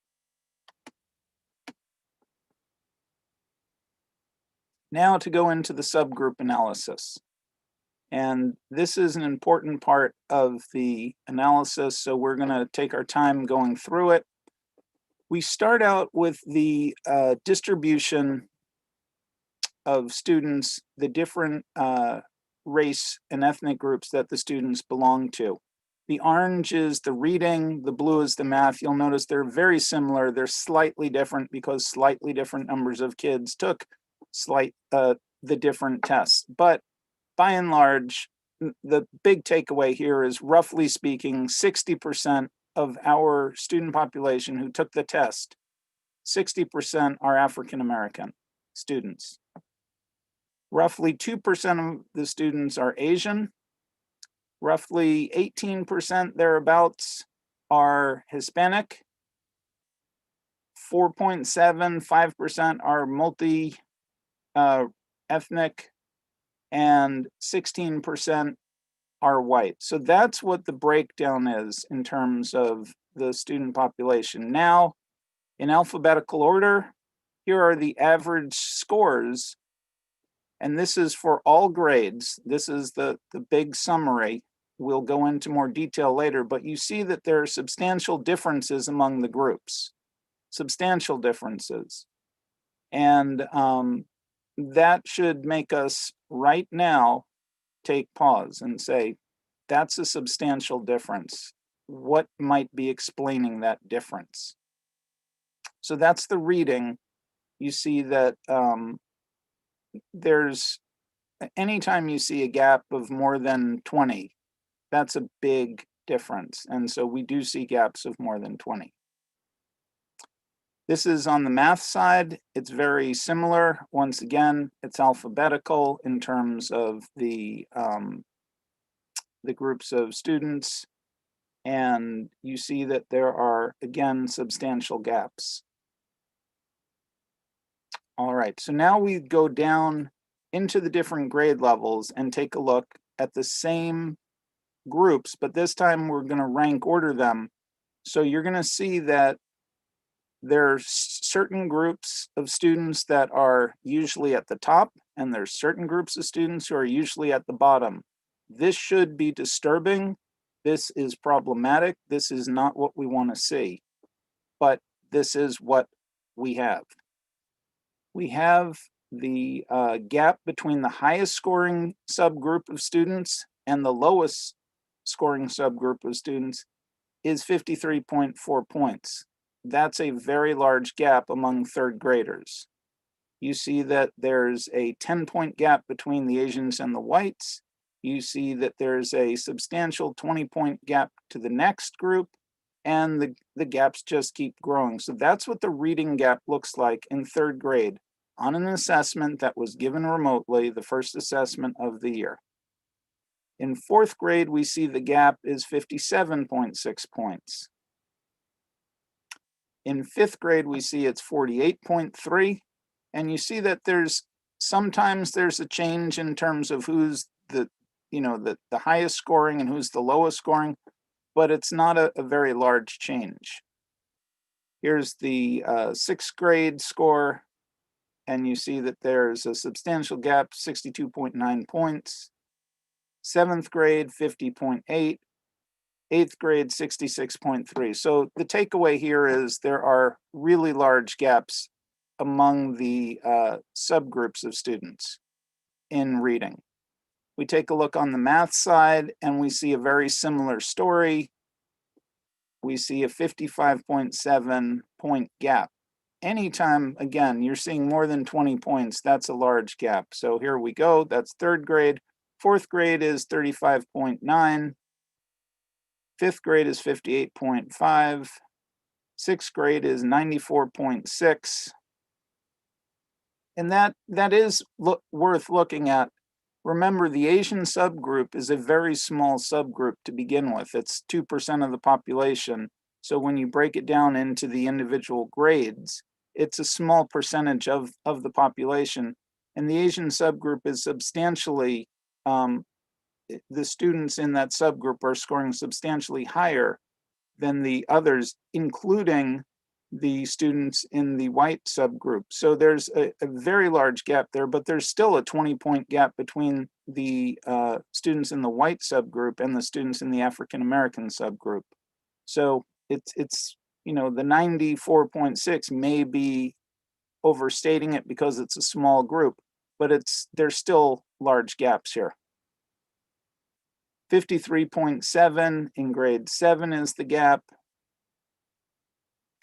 Now to go into the subgroup analysis. And this is an important part of the analysis, so we're going to take our time going through it. We start out with the distribution of students, the different race and ethnic groups that the students belong to. The orange is the reading, the blue is the math. You'll notice they're very similar. They're slightly different because slightly different numbers of kids took the different tests. But by and large, the big takeaway here is, roughly speaking, 60% of our student population who took the test, 60% are African American students. Roughly 2% of the students are Asian. Roughly 18% thereabouts are Hispanic. 4.75% are multi-ethnic, and 16% are white. So that's what the breakdown is in terms of the student population. Now, in alphabetical order, here are the average scores. And this is for all grades. This is the big summary. We'll go into more detail later, but you see that there are substantial differences among the groups. Substantial differences. And that should make us right now take pause and say, that's a substantial difference. What might be explaining that difference? So that's the reading. You see that there's, anytime you see a gap of more than 20, that's a big difference. And so we do see gaps of more than 20. This is on the math side. It's very similar. Once again, it's alphabetical in terms of the groups of students. And you see that there are, again, substantial gaps. All right, so now we go down into the different grade levels and take a look at the same groups, but this time we're going to rank order them. So you're going to see that there are certain groups of students that are usually at the top, and there's certain groups of students who are usually at the bottom. This should be disturbing. This is problematic. This is not what we want to see, but this is what we have. We have the gap between the highest scoring subgroup of students and the lowest scoring subgroup of students is 53.4 points. That's a very large gap among third graders. You see that there's a 10-point gap between the Asians and the whites. You see that there's a substantial 20-point gap to the next group, and the gaps just keep growing. So that's what the reading gap looks like in third grade on an assessment that was given remotely, the first assessment of the year. In fourth grade, we see the gap is 57.6 points. In fifth grade, we see it's 48.3. And you see that sometimes there's a change in terms of who's the highest scoring and who's the lowest scoring, but it's not a very large change. Here's the sixth grade score, and you see that there's a substantial gap, 62.9 points. Seventh grade, 50.8. Eighth grade, 66.3. So the takeaway here is there are really large gaps among the subgroups of students in reading. We take a look on the math side and we see a very similar story. We see a 55.7 point gap. anytime, again, you're seeing more than 20 points, that's a large gap. So here we go. That's third grade. Fourth grade is 35.9. Fifth grade is 58.5. Sixth grade is 94.6. And that is worth looking at. Remember, the Asian subgroup is a very small subgroup to begin with. It's 2% of the population. So when you break it down into the individual grades, it's a small percentage of the population. And the Asian subgroup is substantially, the students in that subgroup are scoring substantially higher than the others, including the students in the white subgroup. So there's a very large gap there, but there's still a 20-point gap between the students in the white subgroup and the students in the African American subgroup. So it's the 94.6 may be overstating it because it's a small group, but there's still large gaps here. 53.7 in grade 7 is the gap.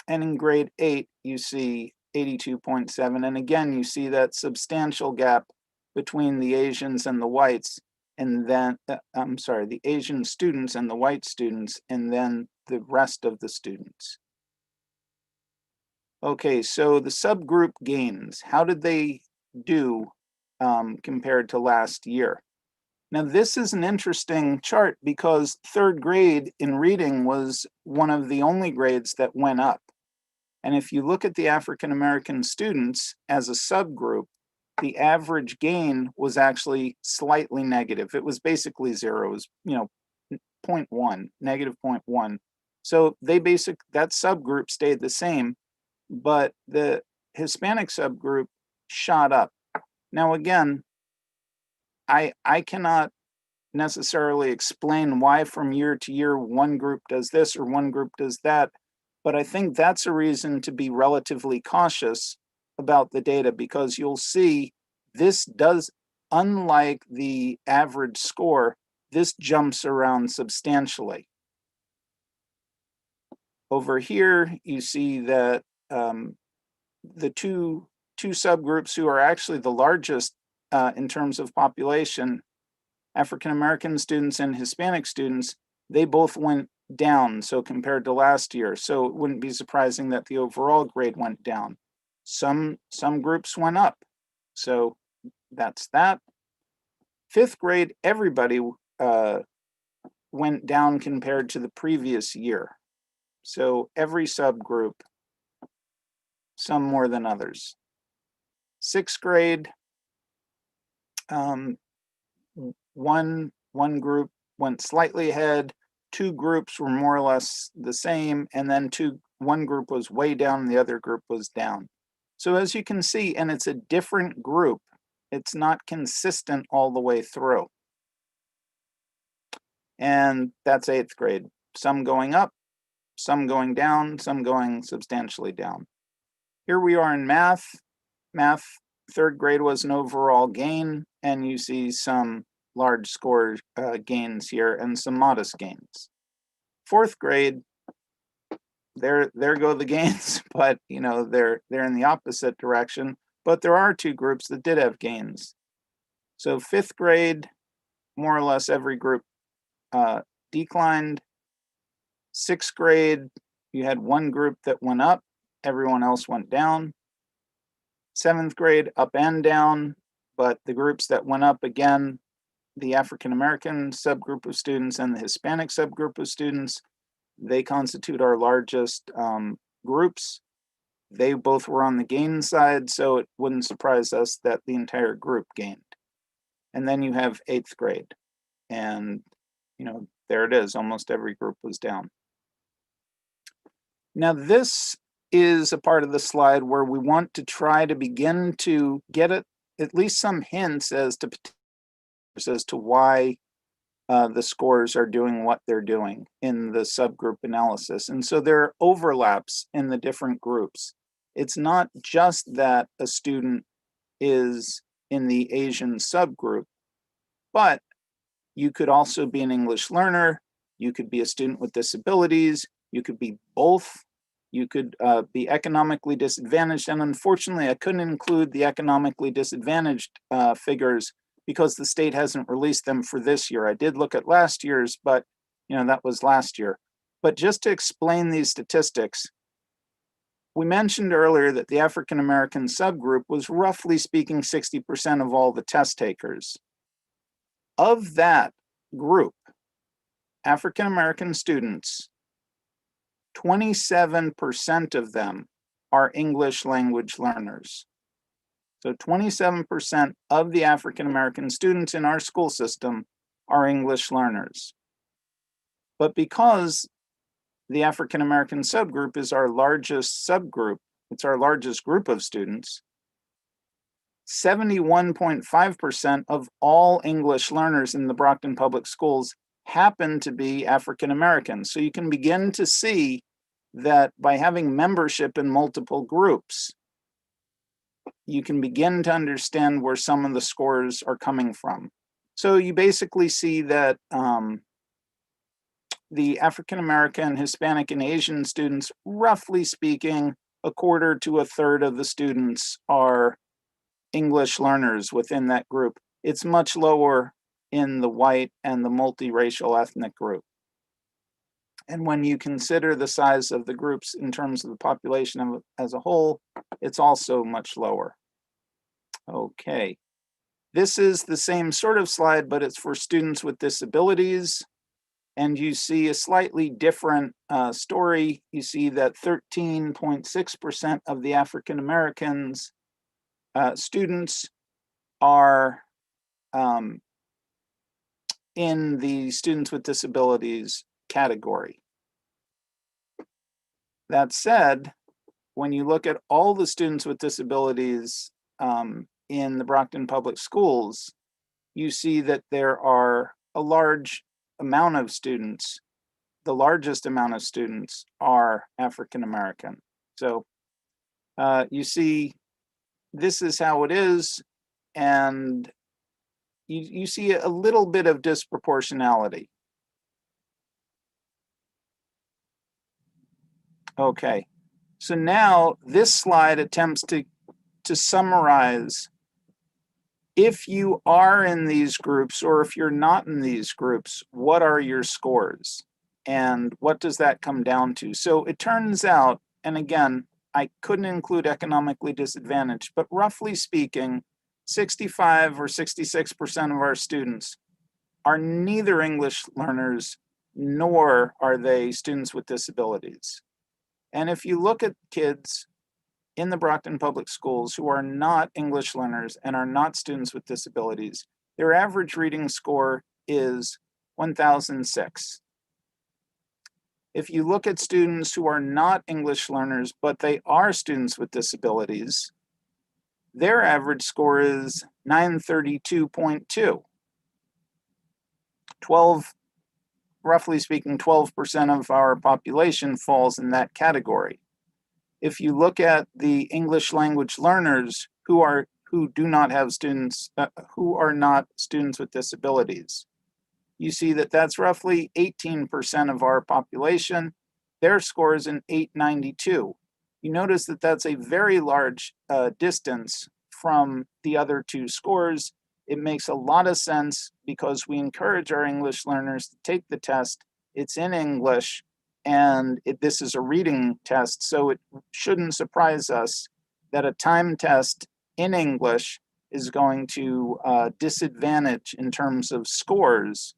And in grade 8, you see 82.7. And again, you see that substantial gap between the Asians and the whites, and then, the Asian students and the white students, and then the rest of the students. Okay, so the subgroup gains, how did they do compared to last year? Now, this is an interesting chart because third grade in reading was one of the only grades that went up. And if you look at the African American students as a subgroup, the average gain was actually slightly negative. It was basically zero. It was, 0.1, negative 0.1. So that subgroup stayed the same, but the Hispanic subgroup shot up. Now, again, I cannot necessarily explain why from year to year one group does this or one group does that, but I think that's a reason to be relatively cautious about the data, because you'll see this does, unlike the average score, this jumps around substantially. Over here, you see that the two subgroups who are actually the largest in terms of population, African American students and Hispanic students, they both went down, so compared to last year. So it wouldn't be surprising that the overall grade went down. Some groups went up. So that's that. Fifth grade, everybody went down compared to the previous year. So every subgroup, some more than others. Sixth grade, one group went slightly ahead, two groups were more or less the same, and then one group was way down, the other group was down. So as you can see, and it's a different group, it's not consistent all the way through. And that's eighth grade. Some going up, some going down, some going substantially down. Here we are in math. Math, third grade was an overall gain, and you see some large score gains here and some modest gains. Fourth grade, there go the gains, but they're in the opposite direction. But there are two groups that did have gains. So fifth grade, more or less every group declined. Sixth grade, you had one group that went up, everyone else went down. Seventh grade, up and down, but the groups that went up again, the African American subgroup of students and the Hispanic subgroup of students, they constitute our largest groups. They both were on the gain side, so it wouldn't surprise us that the entire group gained. And then you have eighth grade, and there it is, almost every group was down. Now this is a part of the slide where we want to try to begin to get at least some hints as to why the scores are doing what they're doing in the subgroup analysis. And so there are overlaps in the different groups. It's not just that a student is in the Asian subgroup, but you could also be an English learner, you could be a student with disabilities, you could be both You could be economically disadvantaged. And unfortunately, I couldn't include the economically disadvantaged figures because the state hasn't released them for this year. I did look at last year's, but that was last year. But just to explain these statistics, we mentioned earlier that the African American subgroup was roughly speaking 60% of all the test takers. Of that group, African American students, 27% of them are English language learners. So 27% of the African American students in our school system are English learners. But because the African American subgroup is our largest subgroup, it's our largest group of students, 71.5% of all English learners in the Brockton Public Schools happen to be African American. So you can begin to see that by having membership in multiple groups, you can begin to understand where some of the scores are coming from. So you basically see that the African American, Hispanic, and Asian students, roughly speaking, a quarter to a third of the students are English learners within that group. It's much lower in the white and the multiracial ethnic group. And when you consider the size of the groups in terms of the population as a whole, it's also much lower. Okay. This is the same sort of slide, but it's for students with disabilities. And you see a slightly different story. You see that 13.6% of the African Americans students are in the students with disabilities category. That said, when you look at all the students with disabilities in the Brockton Public Schools, you see that there are a large amount of students, the largest amount of students are African American. So you see, this is how it is, and you see a little bit of disproportionality. Okay, so now this slide attempts to summarize if you are in these groups or if you're not in these groups, what are your scores? And what does that come down to? So it turns out, and again, I couldn't include economically disadvantaged, but roughly speaking, 65 or 66% of our students are neither English learners nor are they students with disabilities. And if you look at kids in the Brockton Public Schools who are not English learners and are not students with disabilities, their average reading score is 1006. If you look at students who are not English learners, but they are students with disabilities, their average score is 932.2. 12, roughly speaking, 12% of our population falls in that category. If you look at the English language learners who do not have students, who are not students with disabilities, you see that that's roughly 18% of our population. Their score is an 892. You notice that that's a very large distance from the other two scores. It makes a lot of sense because we encourage our English learners to take the test. It's in English. And this is a reading test, so it shouldn't surprise us that a time test in English is going to disadvantage in terms of scores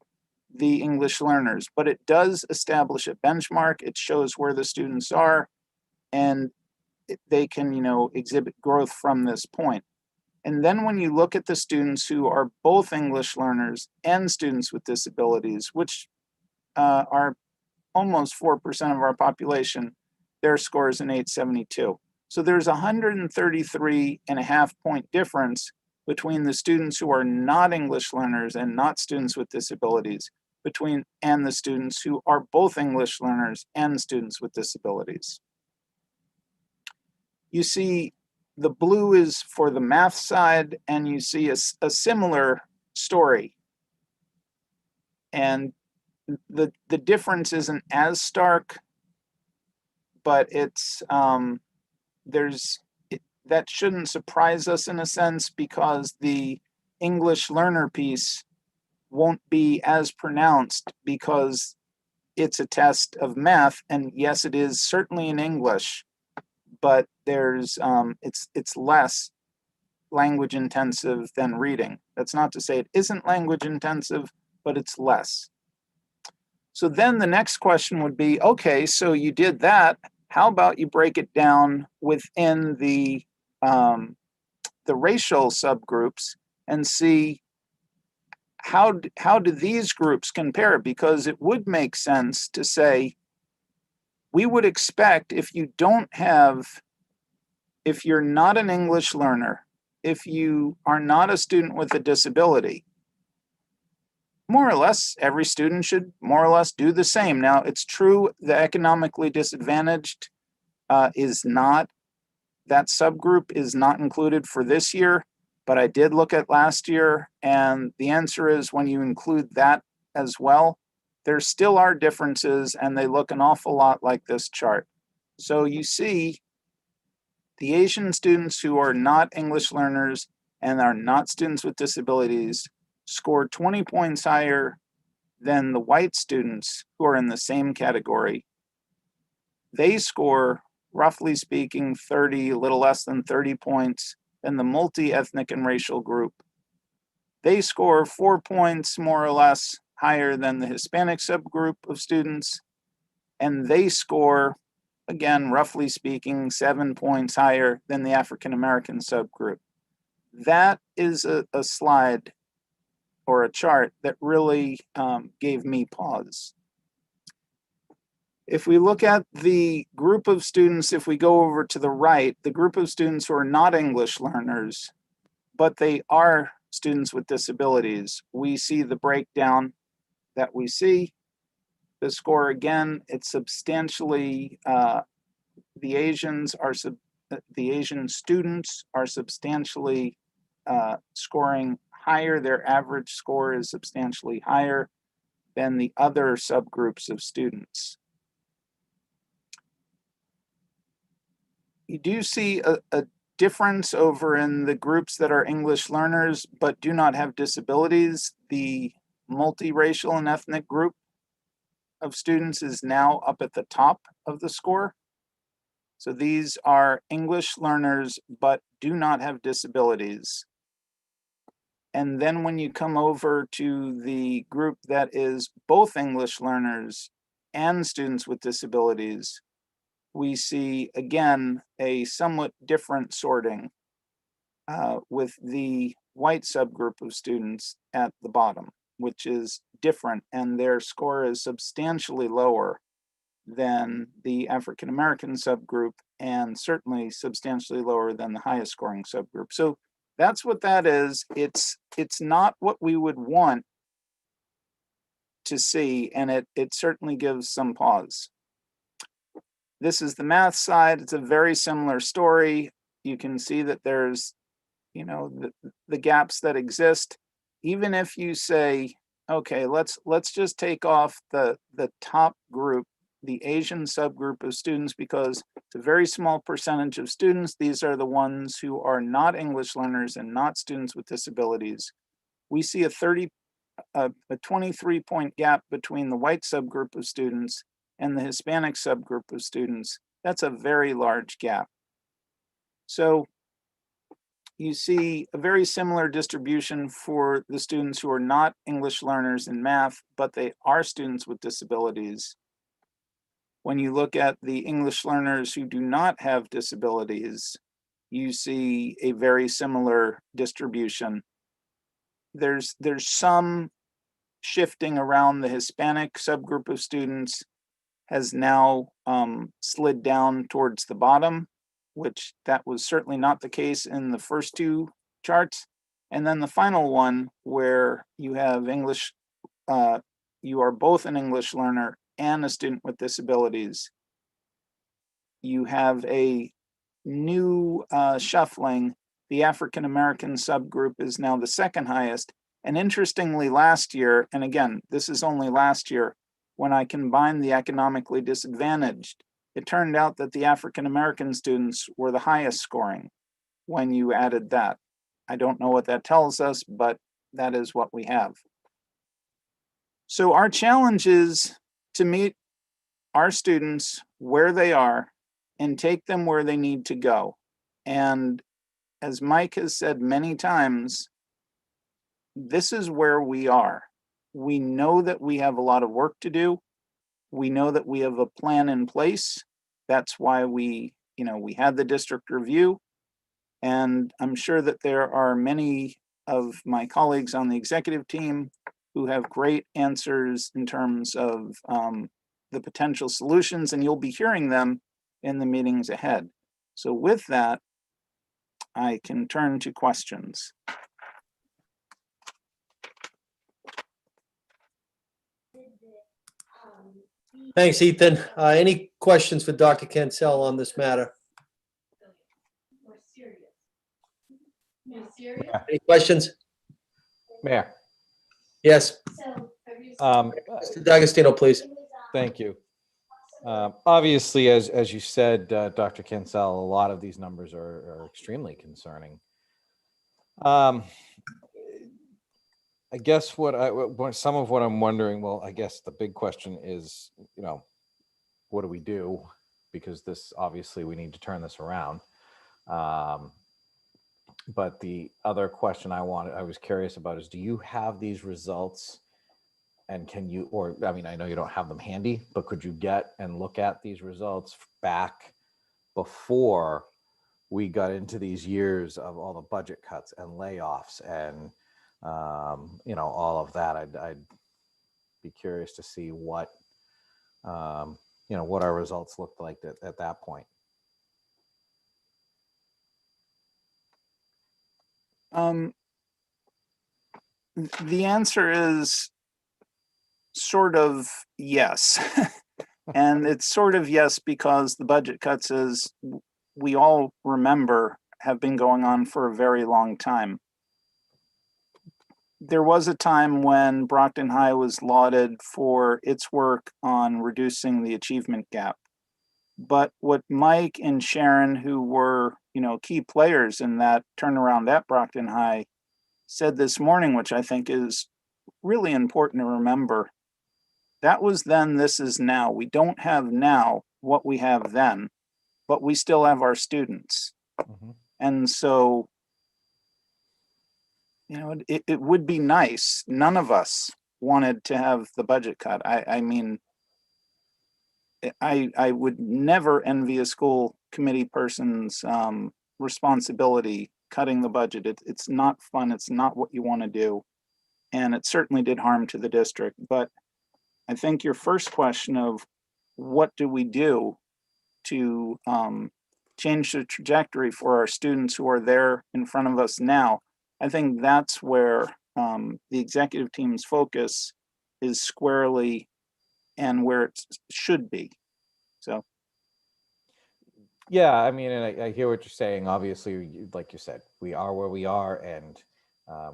the English learners. But it does establish a benchmark. It shows where the students are, and they can, exhibit growth from this point. And then when you look at the students who are both English learners and students with disabilities, which are almost 4% of our population, their score is an 872. So there's 133.5 point difference between the students who are not English learners and not students with disabilities and the students who are both English learners and students with disabilities. You see the blue is for the math side, and you see a similar story. And the difference isn't as stark, but that shouldn't surprise us in a sense, because the English learner piece won't be as pronounced because it's a test of math. And yes, it is certainly in English, but it's less language intensive than reading. That's not to say it isn't language intensive, but it's less. So then the next question would be, okay, so you did that. How about you break it down within the racial subgroups and see how do these groups compare? Because it would make sense to say, we would expect if you're not an English learner, if you are not a student with a disability, more or less every student should more or less do the same. Now, it's true the economically disadvantaged that subgroup is not included for this year, but I did look at last year, and the answer is when you include that as well, there still are differences, and they look an awful lot like this chart. So you see the Asian students who are not English learners and are not students with disabilities score 20 points higher than the white students who are in the same category. They score, roughly speaking, a little less than 30 points than the multi-ethnic and racial group. They score 4 points more or less higher than the Hispanic subgroup of students, and they score, again, roughly speaking, 7 points higher than the African American subgroup. That is a slide or a chart that really gave me pause. If we look at the group of students, if we go over to the right, the group of students who are not English learners, but they are students with disabilities, we see the breakdown that we see. The score, again, it's substantially, the Asian students are substantially scoring higher. Their average score is substantially higher than the other subgroups of students. You do see a difference over in the groups that are English learners but do not have disabilities. The multiracial and ethnic group of students is now up at the top of the score. So these are English learners but do not have disabilities. And then when you come over to the group that is both English learners and students with disabilities, we see, again, a somewhat different sorting with the white subgroup of students at the bottom, which is different, and their score is substantially lower than the African American subgroup, and certainly substantially lower than the highest scoring subgroup. So that's what that is. It's not what we would want to see, and it certainly gives some pause. This is the math side. It's a very similar story. You can see that there's, the gaps that exist. Even if you say, okay, let's just take off the top group, the Asian subgroup of students, because it's a very small percentage of students. These are the ones who are not English learners and not students with disabilities. We see a 23-point gap between the white subgroup of students and the Hispanic subgroup of students. That's a very large gap. So you see a very similar distribution for the students who are not English learners in math, but they are students with disabilities. When you look at the English learners who do not have disabilities, you see a very similar distribution. There's some shifting around. The Hispanic subgroup of students has now slid down towards the bottom, which that was certainly not the case in the first two charts. And then the final one, where you have English, you are both an English learner and a student with disabilities. You have a new shuffling. The African American subgroup is now the second highest. And interestingly, last year, and again, this is only last year, when I combined the economically disadvantaged, it turned out that the African-American students were the highest scoring when you added that. I don't know what that tells us, but that is what we have. So our challenge is to meet our students where they are and take them where they need to go. And as Mike has said many times, this is where we are. We know that we have a lot of work to do. We know that we have a plan in place. That's why we had the district review. And I'm sure that there are many of my colleagues on the executive team who have great answers in terms of the potential solutions, and you'll be hearing them in the meetings ahead. So with that, I can turn to questions. Thanks, Ethan. Any questions for Dr. Cancel on this matter? Any questions? Mayor, Yes, um, Mr. D'Agostino, please. thank you. Obviously, as you said, Dr. Cancel, a lot of these numbers are extremely concerning. I guess some of what I'm wondering, well, I guess the big question is, what do we do? Because this, obviously, we need to turn this around. But the other question I was curious about is, do you have these results? And can you, I know you don't have them handy, but could you get and look at these results back before we got into these years of all the budget cuts and layoffs and, all of that? I'd be curious to see what our results looked like at that point. The answer is sort of yes. And it's sort of yes because the budget cuts, as we all remember, have been going on for a very long time. There was a time when Brockton High was lauded for its work on reducing the achievement gap. But what Mike and Sharon, who were, key players in that turnaround at Brockton High, said this morning, which I think is really important to remember, that was then, this is now. We don't have now what we have then, but we still have our students. Mm-hmm. And so, it would be nice. None of us wanted to have the budget cut. I would never envy a school committee person's responsibility cutting the budget. It's not fun. It's not what you want to do. And it certainly did harm to the district. But I think your first question of what do we do to change the trajectory for our students who are there in front of us now, I think that's where the executive team's focus is squarely and where it should be. So. Yeah, and I hear what you're saying. Obviously, like you said, we are where we are, and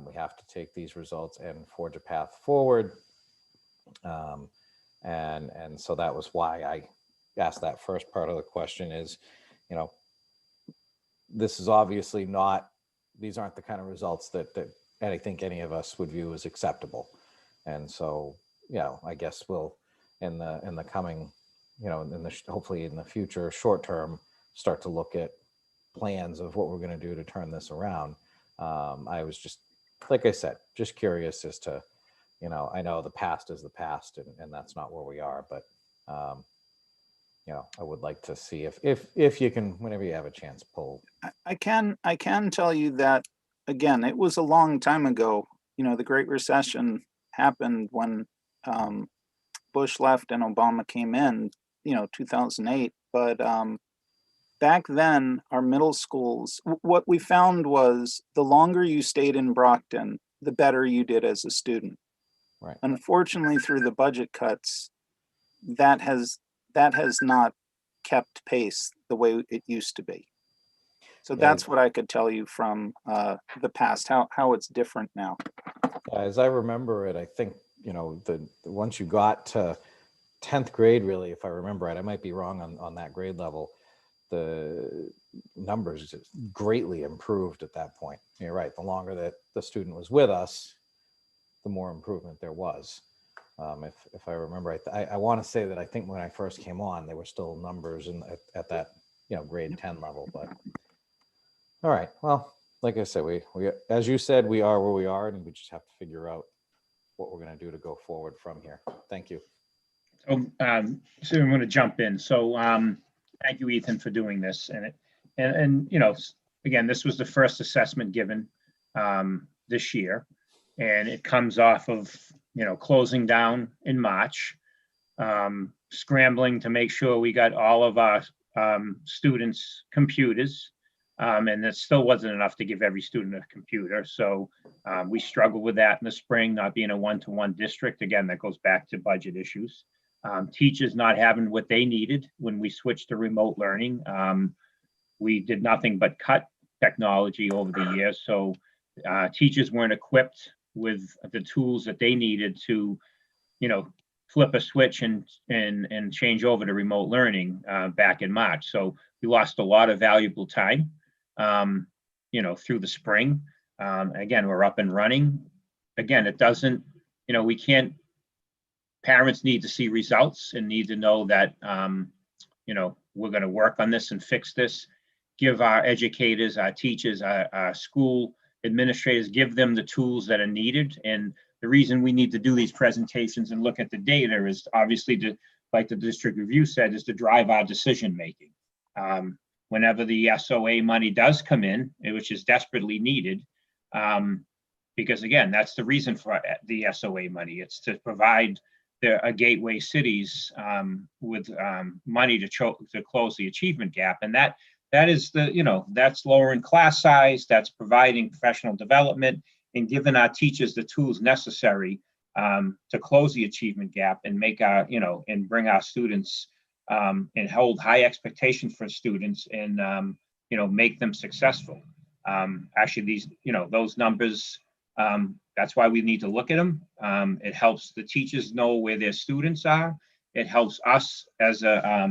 we have to take these results and forge a path forward. And so that was why I asked that first part of the question is, this is obviously these aren't the kind of results that I think any of us would view as acceptable. And so, I guess we'll, in the coming, hopefully in the future, short term, start to look at plans of what we're going to do to turn this around. I was just, like I said, just curious as to, I know the past is the past and that's not where we are, but, I would like to see if you can, whenever you have a chance, pull. I can tell you that, again, it was a long time ago. The Great Recession happened when Bush left and Obama came in, 2008. But back then, our middle schools, what we found was the longer you stayed in Brockton, the better you did as a student. Right. Unfortunately, through the budget cuts, that has not kept pace the way it used to be. So that's what I could tell you from the past, how it's different now. As I remember it, I think, once you got to 10th grade, really, if I remember right, I might be wrong on that grade level, the numbers greatly improved at that point. You're right. The longer that the student was with us, the more improvement there was. If I remember right, I want to say that I think when I first came on, there were still numbers at that, grade 10 level, but all right. Well, like I said, we, as you said, we are where we are, and we just have to figure out what we're going to do to go forward from here. Thank you. So I'm going to jump in. So thank you, Ethan, for doing this. And again, this was the first assessment given this year, and it comes off of closing down in March, scrambling to make sure we got all of our students computers, and that still wasn't enough to give every student a computer. So we struggled with that in the spring, not being a one-to-one district. Again, that goes back to budget issues. Teachers not having what they needed when we switched to remote learning. We did nothing but cut technology over the years. So teachers weren't equipped with the tools that they needed to, flip a switch and change over to remote learning back in March. So we lost a lot of valuable time, through the spring. Again, we're up and running. Again, it doesn't, we can't, parents need to see results and need to know that, we're going to work on this and fix this, give our educators, our teachers, our school administrators, give them the tools that are needed. And the reason we need to do these presentations and look at the data is obviously to, like the district review said, is to drive our decision making. Whenever the SOA money does come in, which is desperately needed, because again, that's the reason for the SOA money. It's to provide a gateway cities with money to close the achievement gap. And that is that's lowering class size, that's providing professional development and giving our teachers the tools necessary to close the achievement gap and make our, and bring our students and hold high expectations for students and, make them successful. Actually, these, those numbers, that's why we need to look at them. It helps the teachers know where their students are. It helps us as a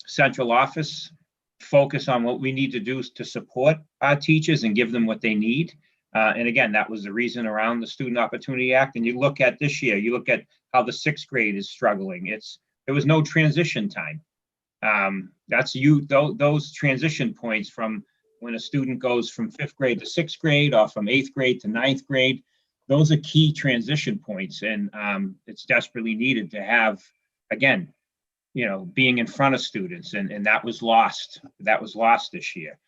central office focus on what we need to do to support our teachers and give them what they need. And again, that was the reason around the Student Opportunity Act. And you look at this year, you look at how the 6th grade is struggling. There was no transition time. Those transition points from when a student goes from 5th grade to 6th grade or from 8th grade to 9th grade, those are key transition points. And it's desperately needed to have, again, being in front of students, and that was lost. That was lost this year.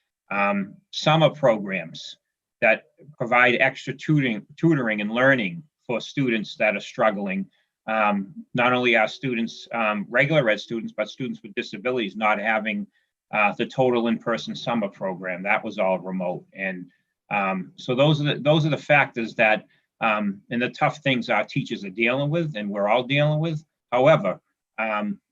Summer programs that provide extra tutoring and learning for students that are struggling. Not only our students, regular ed students, but students with disabilities not having the total in-person summer program. That was all remote. And so those are the factors that, and the tough things our teachers are dealing with and we're all dealing with. However,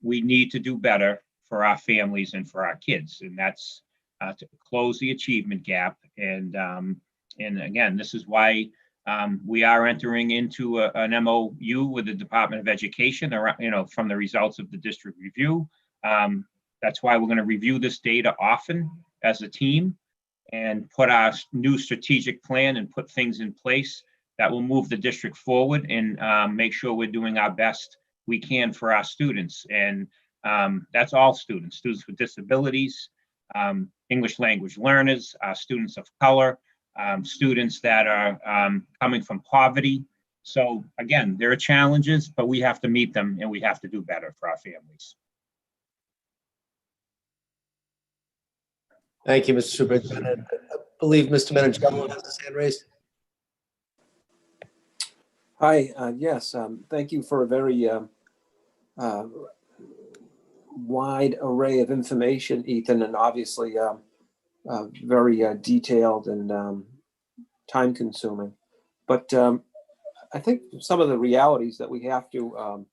we need to do better for our families and for our kids. And that's to close the achievement gap. And again, this is why we are entering into an MOU with the Department of Education, from the results of the district review. That's why we're going to review this data often as a team and put our new strategic plan and put things in place that will move the district forward and make sure we're doing our best we can for our students. And that's all students with disabilities, English language learners, students of color, students that are coming from poverty. So again, there are challenges, but we have to meet them and we have to do better for our families. Thank you, Mr. Superintendent. I believe Mr. Menachella has his hand raised. Hi, yes, thank you for a very wide array of information, Ethan, and obviously very detailed and time consuming. But I think some of the realities that we have to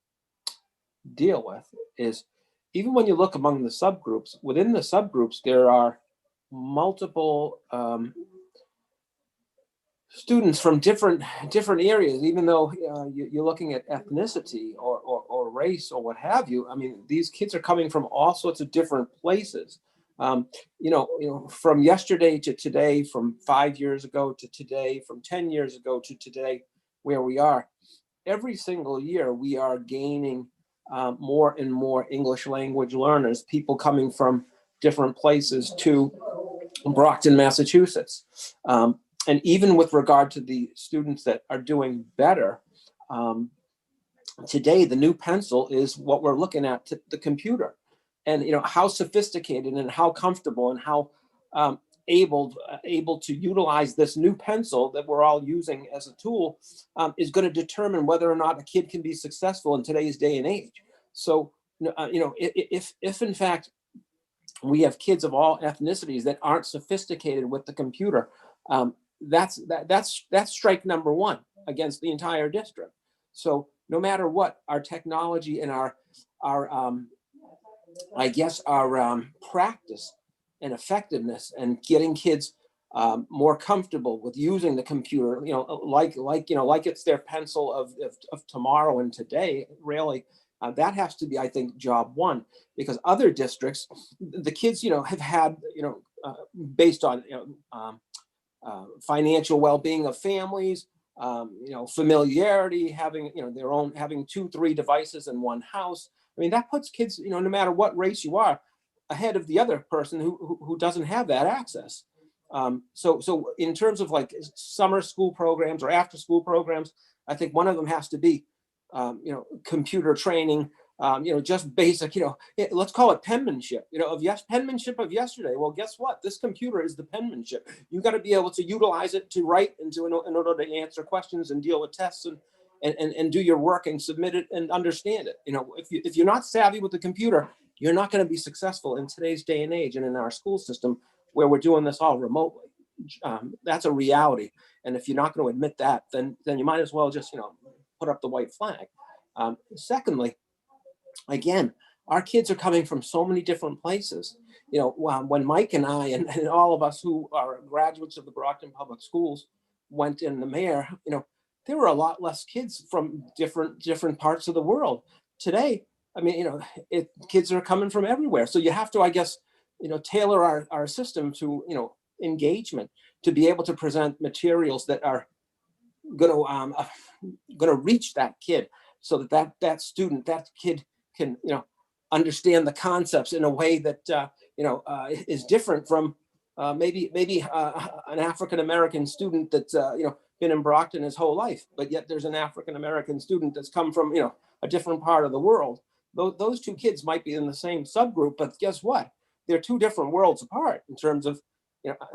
deal with is, even when you look among the subgroups, within the subgroups, there are multiple students from different areas, even though you're looking at ethnicity or race or what have you. I mean, these kids are coming from all sorts of different places. From yesterday to today, from 5 years ago to today, from 10 years ago to today, where we are. Every single year, we are gaining more and more English language learners, people coming from different places to Brockton, Massachusetts. And even with regard to the students that are doing better, today the new pencil is what we're looking at, the computer. And how sophisticated and how comfortable and how able to utilize this new pencil that we're all using as a tool is going to determine whether or not a kid can be successful in today's day and age. So, if in fact we have kids of all ethnicities that aren't sophisticated with the computer, that's strike number one against the entire district. So no matter what, our technology and our practice and effectiveness and getting kids more comfortable with using the computer, like it's their pencil of tomorrow and today, really, that has to be, I think, job one, because other districts, the kids, have had, based on, financial well-being of families, familiarity, having, their own, having 2-3 devices in one house. I mean, that puts kids, no matter what race you are, ahead of the other person who doesn't have that access. So in terms of like summer school programs or after school programs, I think one of them has to be, computer training, just basic, let's call it penmanship, penmanship of yesterday. Well, guess what? This computer is the penmanship. You got to be able to utilize it to write and in order to answer questions and deal with tests and do your work and submit it and understand it. If you're not savvy with the computer, you're not going to be successful in today's day and age and in our school system where we're doing this all remotely. That's a reality. And if you're not going to admit that, then you might as well just, put up the white flag. Secondly, again, our kids are coming from so many different places. When Mike and I and all of us who are graduates of the Brockton Public Schools went in the mayor, there were a lot less kids from different parts of the world. Today, I mean, kids are coming from everywhere. So you have to, I guess, tailor our system to, engagement, to be able to present materials that are going to reach that kid, so that student, that kid can understand the concepts in a way that is different from maybe an African American student that's been in Brockton his whole life, but yet there's an African American student that's come from a different part of the world. Those two kids might be in the same subgroup, but guess what? They're two different worlds apart in terms of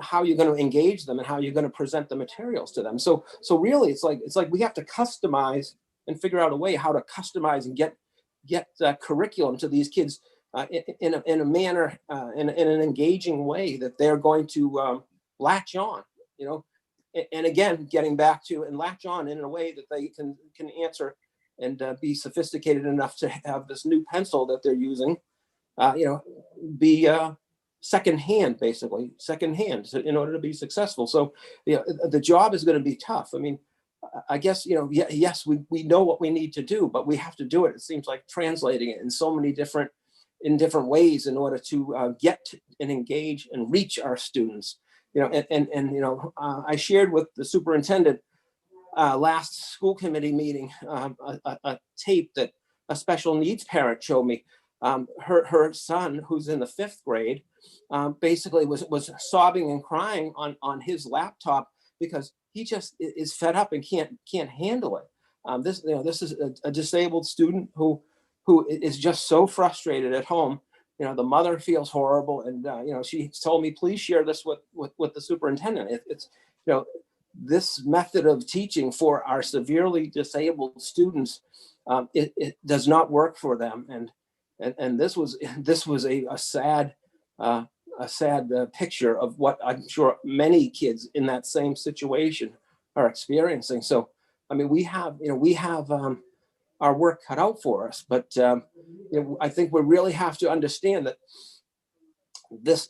how you're going to engage them and how you're going to present the materials to them. So really, it's like we have to customize and figure out a way how to customize and get curriculum to these kids in a manner, in an engaging way that they're going to latch on. And again, getting back to and latch on in a way that they can answer and be sophisticated enough to have this new pencil that they're using, be secondhand in order to be successful. So, the job is going to be tough. I mean, I guess, yes, we know what we need to do, but we have to do it. It seems like translating it in so many different ways in order to get and engage and reach our students. I shared with the superintendent last school committee meeting a tape that a special needs parent showed me. Her son, who's in the 5th grade, basically was sobbing and crying on his laptop because he just is fed up and can't handle it. This is a disabled student who is just so frustrated at home. The mother feels horrible, and she told me, please share this with the superintendent. It's this method of teaching for our severely disabled students, it does not work for them, and this was a sad picture of what I'm sure many kids in that same situation are experiencing. So, I mean, we have our work cut out for us, but I think we really have to understand that this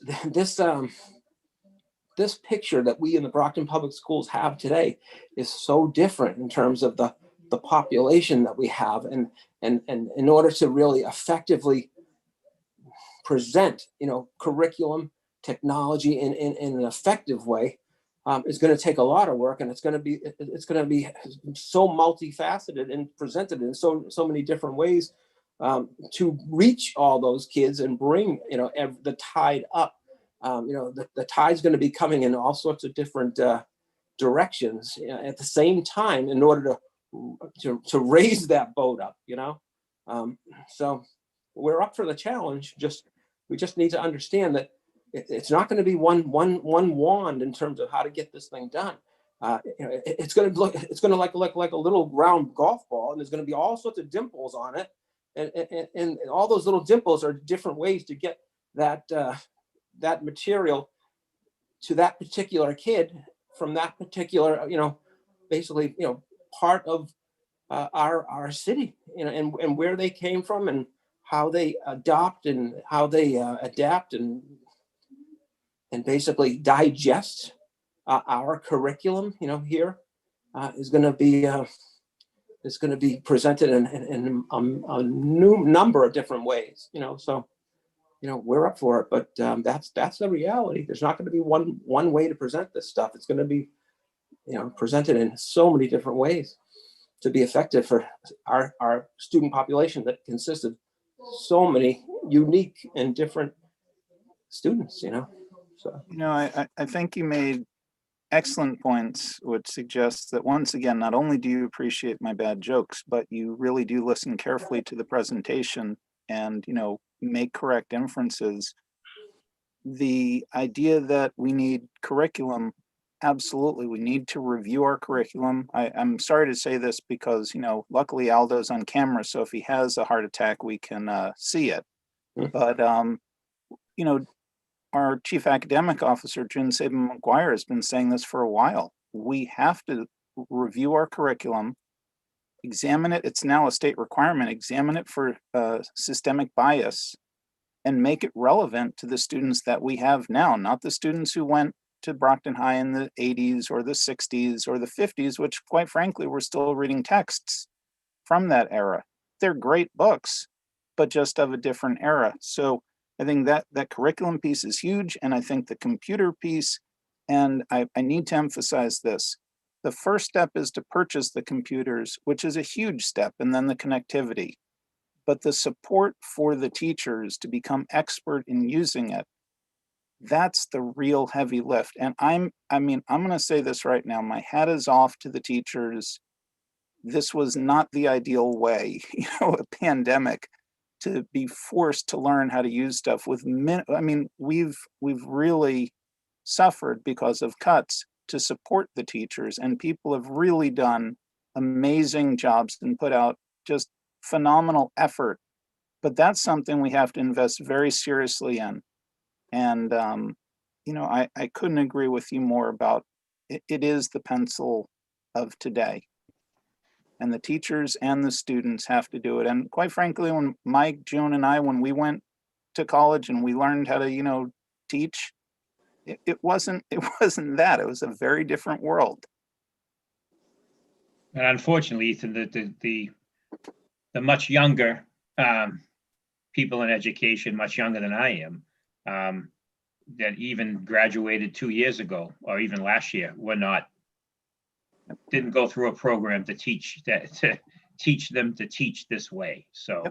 this picture that we in the Brockton Public Schools have today is so different in terms of the population that we have, and in order to really effectively present, curriculum, technology in an effective way, is going to take a lot of work, and it's going to be so multifaceted and presented in so many different ways to reach all those kids and bring the tide up. The tide's going to be coming in all sorts of different directions at the same time in order to raise that boat up. So we're up for the challenge. We just need to understand that it's not going to be one wand in terms of how to get this thing done. It's going to like a little round golf ball, and there's going to be all sorts of dimples on it, and all those little dimples are different ways to get that material to that particular kid from that particular basically part of our city, and where they came from, and how they adopt and how they adapt and basically digest our curriculum. Here is going to be presented in a new number of different ways. So we're up for it, but that's the reality. There's not going to be one way to present this stuff. It's going to be presented in so many different ways to be effective for our student population that consists of so many unique and different students. So I think you made excellent points, which suggests that once again, not only do you appreciate my bad jokes, but you really do listen carefully to the presentation and make correct inferences. The idea that we need curriculum, absolutely, we need to review our curriculum. I'm sorry to say this because luckily Aldo's on camera, so if he has a heart attack, we can see it. But our chief academic officer, June Saban McGuire, has been saying this for a while. We have to review our curriculum, examine it. It's now a state requirement. Examine it for systemic bias and make it relevant to the students that we have now, not the students who went to Brockton High in the 80s or the 60s or the 50s, which quite frankly, we're still reading texts from that era. They're great books, but just of a different era. So I think that curriculum piece is huge. And I think the computer piece, and I need to emphasize this, the first step is to purchase the computers, which is a huge step, and then the connectivity. But the support for the teachers to become expert in using it, that's the real heavy lift. And I'm going to say this right now, my hat is off to the teachers. This was not the ideal way, a pandemic, to be forced to learn how to use stuff with we've really suffered because of cuts to support the teachers, and people have really done amazing jobs and put out just phenomenal effort. But that's something we have to invest very seriously in. And I couldn't agree with you more about it. It is the pencil of today. And the teachers and the students have to do it. And quite frankly, when Mike, June, and I, when we went to college and we learned how to, teach, it wasn't that. It was a very different world. And unfortunately, Ethan, the much younger people in education, much younger than I am, that even graduated 2 years ago or even last year, didn't go through a program to teach them to teach this way. So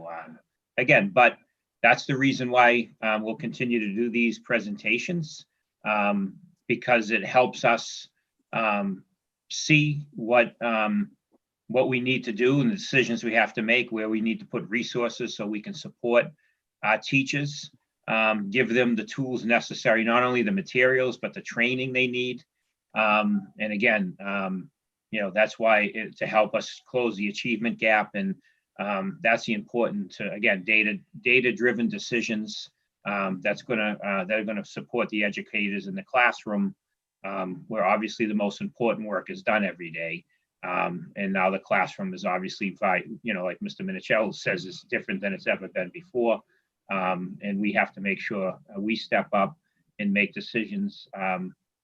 again, but that's the reason why we'll continue to do these presentations, because it helps us see what we need to do and the decisions we have to make, where we need to put resources so we can support our teachers, give them the tools necessary, not only the materials, but the training they need. And again, that's why to help us close the achievement gap. And that's the important to, again, data-driven decisions that are gonna support the educators in the classroom, where obviously the most important work is done every day. And now the classroom is obviously, like Mr. Minicello says, is different than it's ever been before. And we have to make sure we step up and make decisions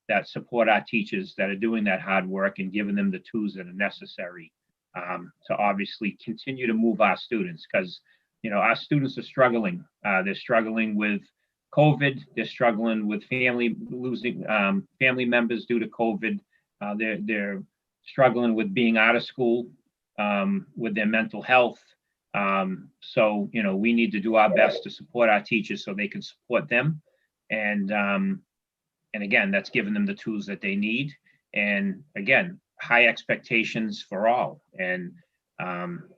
that support our teachers that are doing that hard work and giving them the tools that are necessary to obviously continue to move our students, because our students are struggling. They're struggling with COVID. They're struggling with losing family members due to COVID. They're struggling with being out of school, with their mental health. So we need to do our best to support our teachers so they can support them. And again, that's giving them the tools that they need. And again, high expectations for all. And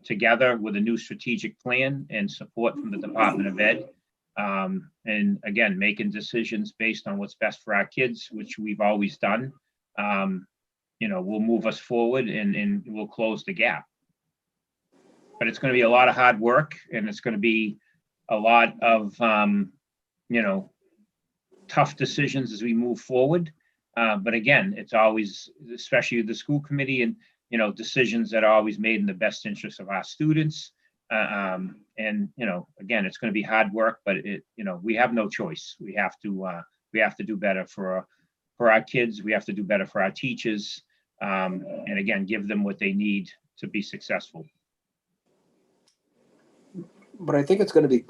together with a new strategic plan and support from the Department of Ed. And again, making decisions based on what's best for our kids, which we've always done, will move us forward and we'll close the gap. But it's going to be a lot of hard work, and it's going to be a lot of, tough decisions as we move forward. But again, it's always, especially the school committee, and decisions that are always made in the best interest of our students. And again, it's going to be hard work, but we have no choice. We have to do better for our kids. We have to do better for our teachers, and again, give them what they need to be successful. But I think it's going to be,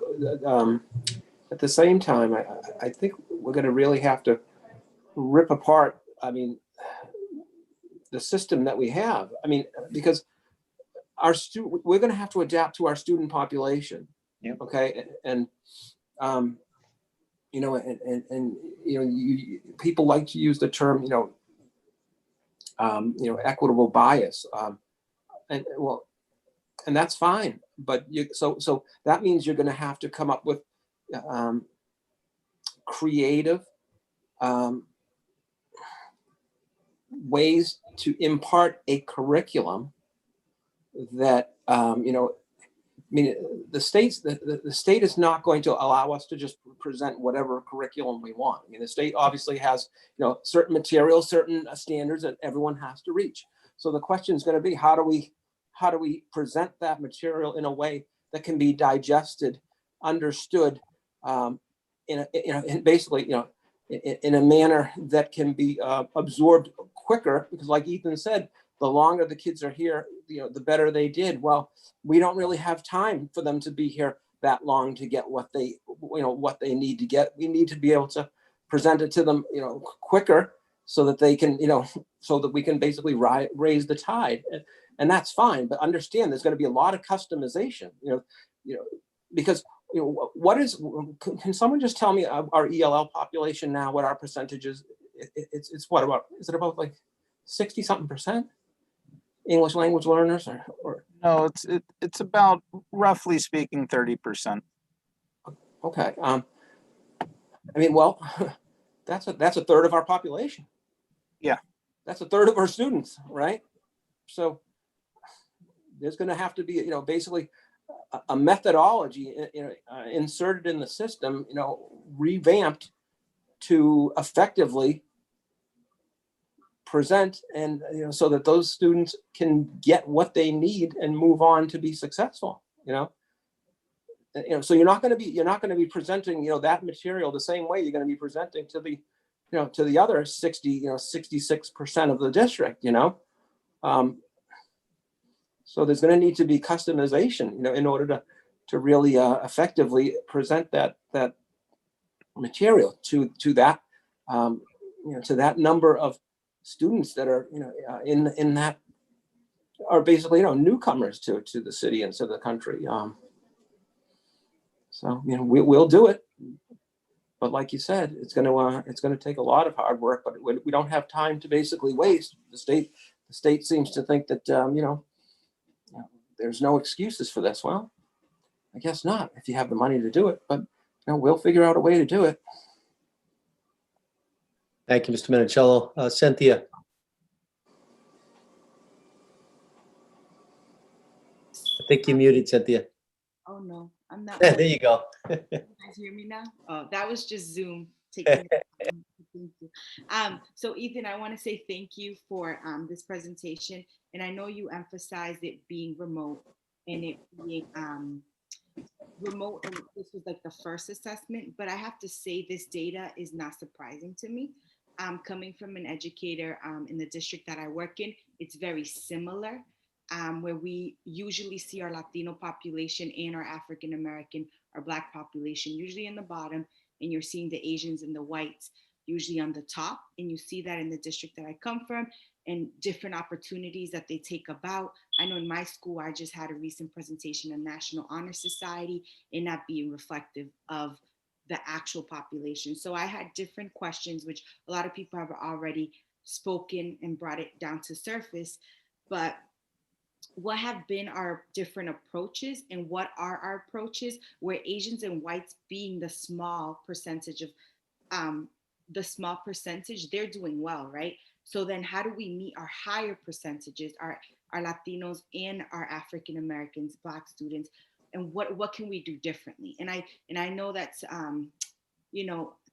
at the same time, I think we're going to really have to rip apart, the system that we have. Because we're going to have to adapt to our student population. Yep. Okay. And, people like to use the term, equitable bias. And that's fine. But so that means you're going to have to come up with creative ways to impart a curriculum that the state is not going to allow us to just present whatever curriculum we want. The state obviously has certain materials, certain standards that everyone has to reach. So the question is going to be, how do we present that material in a way that can be digested, understood, in a manner that can be absorbed quicker? Because like Ethan said, the longer the kids are here, the better they did. Well, we don't really have time for them to be here that long to get what they need to get. We need to be able to present it to them, quicker, so that they can, so that we can basically raise the tide. And that's fine, but understand there's going to be a lot of customization, because can someone just tell me our ELL population now, what our percentage is? It's what about, is it about like 60 something percent English language learners or? No, it's about, roughly speaking, 30%. Okay. Well, that's a third of our population. Yeah. That's a third of our students, right? So there's going to have to be, basically a methodology inserted in the system, revamped to effectively present, and so that those students can get what they need and move on to be successful. So you're not going to be presenting that material the same way you're going to be presenting to the to the other 66% of the district. So there's going to need to be customization, in order to really effectively present that material to that to that number of students that are in that are basically newcomers to the city and to the country. So we'll do it, but like you said, it's going to take a lot of hard work. But we don't have time to basically waste. The state seems to think that there's no excuses for this. Well, I guess not if you have the money to do it, but we'll figure out a way to do it. Thank you, Mr. Minicello. Cynthia. I think you're muted, Cynthia. Oh, no, I'm not. There you go. You guys hear me now? Oh, that was just Zoom taking me. Thank you. So Ethan, I want to say thank you for this presentation. And I know you emphasized it being remote and it being remote. This was like the first assessment, but I have to say this data is not surprising to me. coming from an educator in the district that I work in, it's very similar, where we usually see our Latino population and our African American or Black population usually in the bottom, and you're seeing the Asians and the whites usually on the top. And you see that in the district that I come from and different opportunities that they take about. I know in my school, I just had a recent presentation on National Honor Society and not being reflective of the actual population. So I had different questions, which a lot of people have already spoken and brought it down to surface. But what have been our different approaches, and what are our approaches where Asians and whites being the small percentage of they're doing well, right? So then how do we meet our higher percentages, our Latinos and our African Americans, Black students, and what can we do differently? And I know that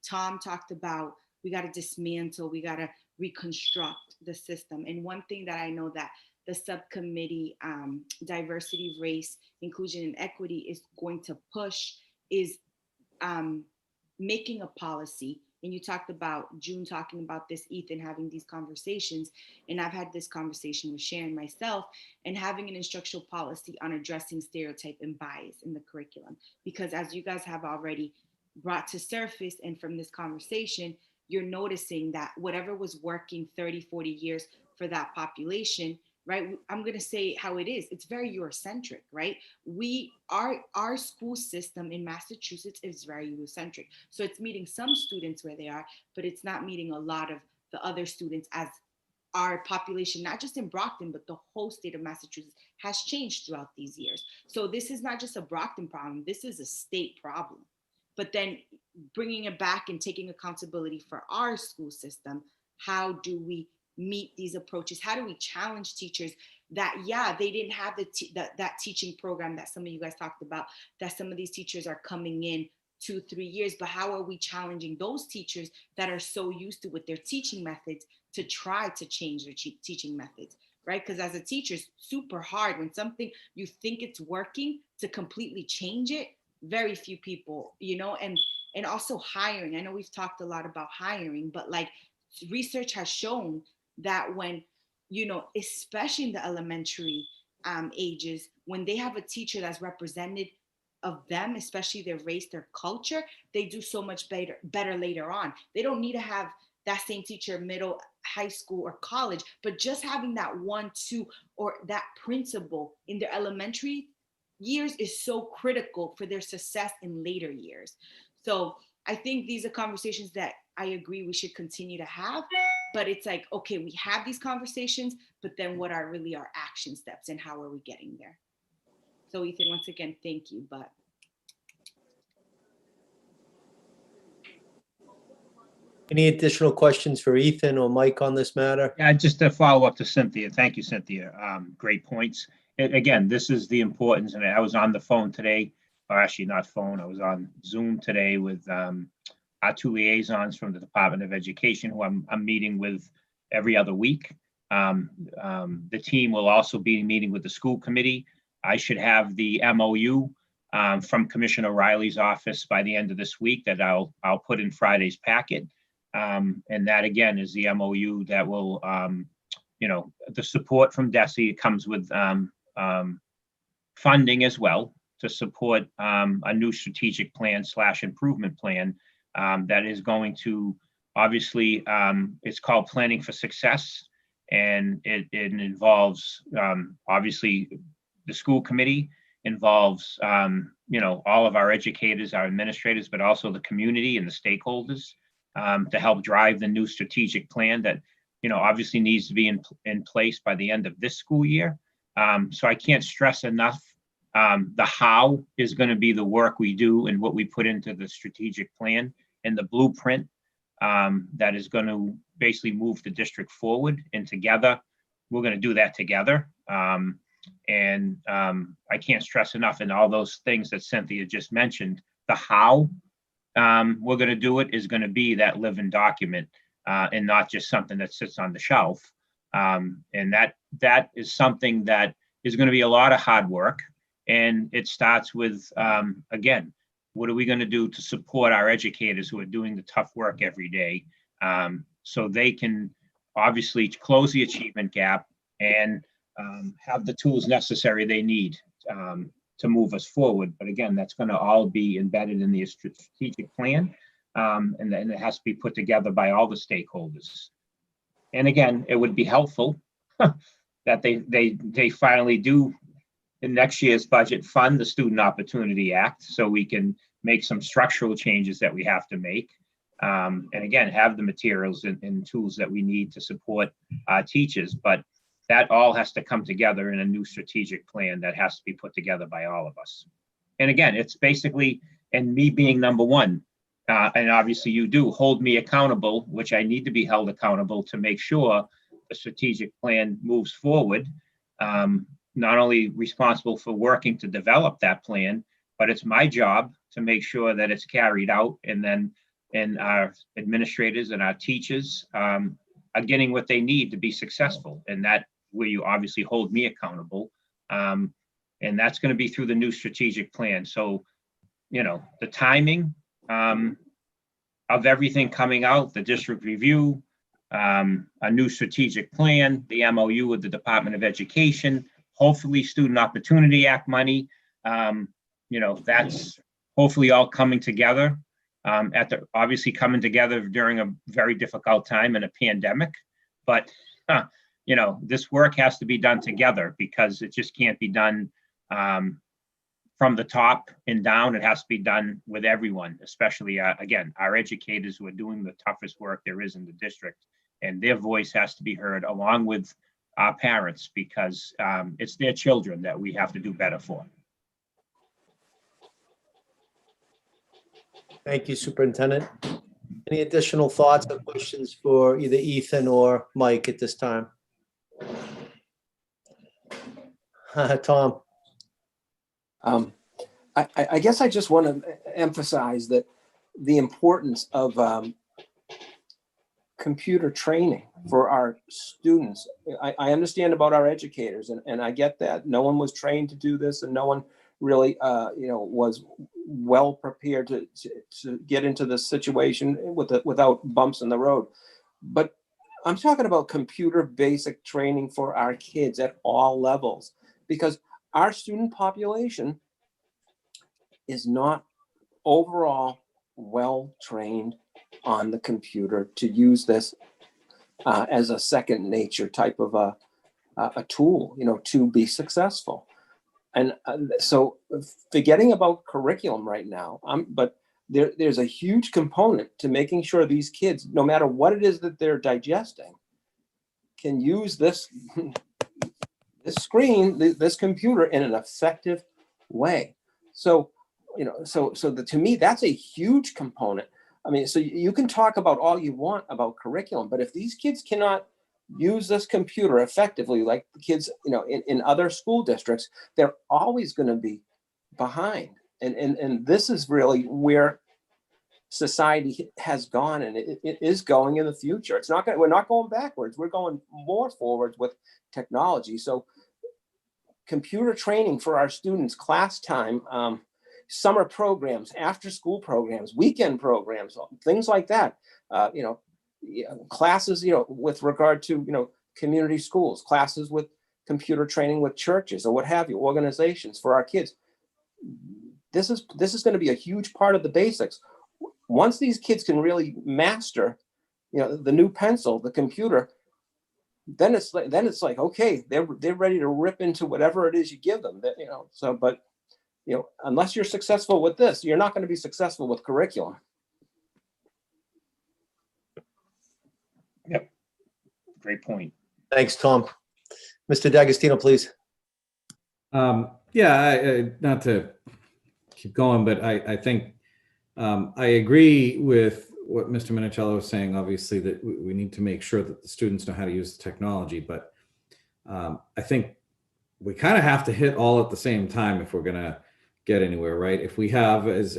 Tom talked about, we got to dismantle, we got to reconstruct the system. And one thing that I know that the subcommittee, diversity, race, inclusion, and equity is going to push is making a policy. And you talked about June talking about this, Ethan, having these conversations. And I've had this conversation with Sharon myself, and having an instructional policy on addressing stereotype and bias in the curriculum. Because as you guys have already brought to surface, and from this conversation, you're noticing that whatever was working 30, 40 years for that population, right? I'm going to say how it is. It's very Eurocentric, right? Our school system in Massachusetts is very Eurocentric. So it's meeting some students where they are, but it's not meeting a lot of the other students, as our population, not just in Brockton, but the whole state of Massachusetts has changed throughout these years. So this is not just a Brockton problem. This is a state problem. But then bringing it back and taking accountability for our school system, how do we meet these approaches? How do we challenge teachers that, yeah, they didn't have that teaching program that some of you guys talked about, that some of these teachers are coming in 2-3 years, but how are we challenging those teachers that are so used to with their teaching methods to try to change their teaching methods, right? Because as a teacher, it's super hard when something you think it's working to completely change it. Very few people, and also hiring. I know we've talked a lot about hiring, but like research has shown that when, especially in the elementary ages, when they have a teacher that's representative of them, especially their race, their culture, they do so much better later on. They don't need to have that same teacher middle, high school, or college, but just having that 1, 2, or that principal in their elementary years is so critical for their success in later years. So I think these are conversations that I agree we should continue to have, but it's like, okay, we have these conversations, but then what are really our action steps and how are we getting there? So Ethan, once again, thank you. But Any additional questions for Ethan or Mike on this matter? Yeah, just to follow up to Cynthia. Thank you, Cynthia. Great points. And again, this is the importance. And I was on the phone today, or actually not phone, I was on Zoom today with our 2 liaisons from the Department of Education, who I'm meeting with every other week. The team will also be meeting with the school committee. I should have the MOU from Commissioner Riley's office by the end of this week that I'll put in Friday's packet. And that again is the MOU that will, the support from DESE comes with funding as well to support a new strategic plan / improvement plan that is going to, obviously, it's called Planning for Success. And it involves, obviously, the school committee, involves, all of our educators, our administrators, but also the community and the stakeholders to help drive the new strategic plan that, obviously needs to be in place by the end of this school year. So I can't stress enough, the how is going to be the work we do and what we put into the strategic plan and the blueprint that is going to basically move the district forward. And together, we're going to do that together. And I can't stress enough, in all those things that Cynthia just mentioned, the how we're going to do it is going to be that living document and not just something that sits on the shelf. And that is something that is going to be a lot of hard work. And it starts with, again, what are we going to do to support our educators who are doing the tough work every day? so they can obviously close the achievement gap and have the tools necessary they need to move us forward. But again, that's going to all be embedded in the strategic plan, and then it has to be put together by all the stakeholders. And again, it would be helpful that they finally do in next year's budget fund the Student Opportunity Act, so we can make some structural changes that we have to make. And again, have the materials and tools that we need to support our teachers. But that all has to come together in a new strategic plan that has to be put together by all of us. And again, it's basically, and me being number one, and obviously you do hold me accountable, which I need to be held accountable to make sure the strategic plan moves forward. Not only responsible for working to develop that plan, but it's my job to make sure that it's carried out, and our administrators and our teachers are getting what they need to be successful. And that where you obviously hold me accountable. And that's going to be through the new strategic plan. So, the timing of everything coming out, the district review, a new strategic plan, the MOU with the Department of Education, hopefully Student Opportunity Act money, that's hopefully all coming together. Obviously coming together during a very difficult time in a pandemic, but this work has to be done together, because it just can't be done from the top and down. It has to be done with everyone, especially again, our educators who are doing the toughest work there is in the district, and their voice has to be heard along with our parents, because it's their children that we have to do better for. Thank you, Superintendent. Any additional thoughts or questions for either Ethan or Mike at this time? Tom? I guess I just want to emphasize that the importance of computer training for our students. I understand about our educators, and I get that. No one was trained to do this, and no one really was well prepared to get into this situation without bumps in the road. But I'm talking about computer basic training for our kids at all levels, because our student population is not overall well trained on the computer to use this as a second nature type of a tool, to be successful. And so forgetting about curriculum right now, but there's a huge component to making sure these kids, no matter what it is that they're digesting, can use this screen, this computer in an effective way. So, to me, that's a huge component. I mean, so you can talk about all you want about curriculum, but if these kids cannot use this computer effectively, like the kids, in other school districts, they're always going to be behind. And this is really where society has gone, and it is going in the future. We're not going backwards. We're going more forward with technology. So computer training for our students, class time, summer programs, after school programs, weekend programs, things like that. Classes, with regard to, community schools, classes with computer training with churches or what have you, organizations for our kids. This is going to be a huge part of the basics. Once these kids can really master, the new pencil, the computer, then it's like, okay, they're ready to rip into whatever it is you give them. But unless you're successful with this, you're not going to be successful with curriculum. Yep. Great point. Thanks, Tom. Mr. D'Agostino, please. Yeah, not to keep going, but I think I agree with what Mr. Minicello was saying, obviously, that we need to make sure that the students know how to use the technology. But I think we kind of have to hit all at the same time if we're going to get anywhere, right? If we have, as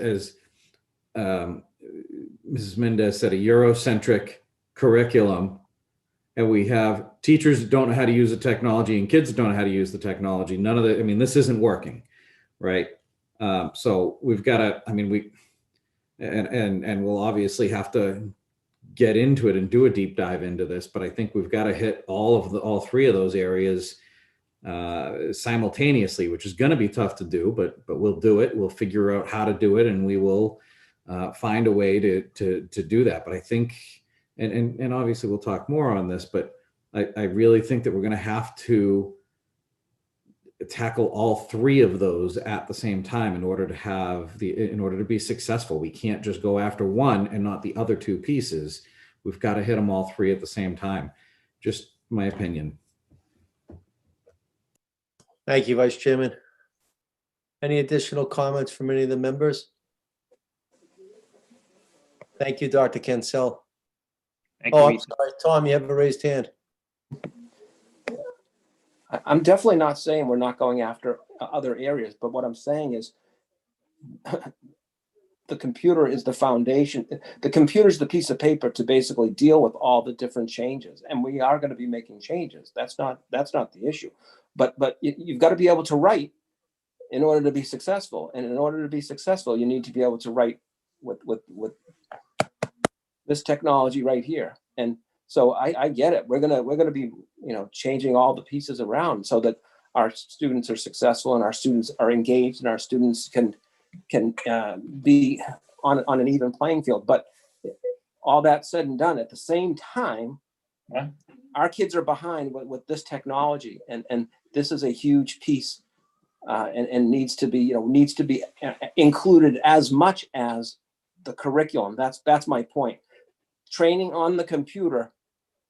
Mrs. Mendez said, a Eurocentric curriculum, and we have teachers that don't know how to use the technology and kids that don't know how to use the technology, this isn't working, right? So we've got to, and we'll obviously have to get into it and do a deep dive into this, but I think we've got to hit all three of those areas simultaneously, which is going to be tough to do, but we'll do it. We'll figure out how to do it, and we will find a way to do that. But I think, and obviously we'll talk more on this, but I really think that we're going to have to tackle all three of those at the same time in order to be successful. We can't just go after one and not the other two pieces. We've got to hit them all three at the same time. Just my opinion. Thank you, Vice Chairman. Any additional comments from any of the members? Thank you, Dr. Cancel. Thank Oh, you, I'm sorry, Tom, you have a raised hand. I'm definitely not saying we're not going after other areas, but what I'm saying is the computer is the foundation. The computer is the piece of paper to basically deal with all the different changes, and we are going to be making changes. That's not the issue. But you've got to be able to write in order to be successful, and in order to be successful, you need to be able to write with this technology right here. And so I get it. We're gonna be changing all the pieces around so that our students are successful and our students are engaged and our students can be on an even playing field. But all that said and done, at the same time, our kids are behind with this technology, and this is a huge piece, and needs to be included as much as the curriculum. That's my point. Training on the computer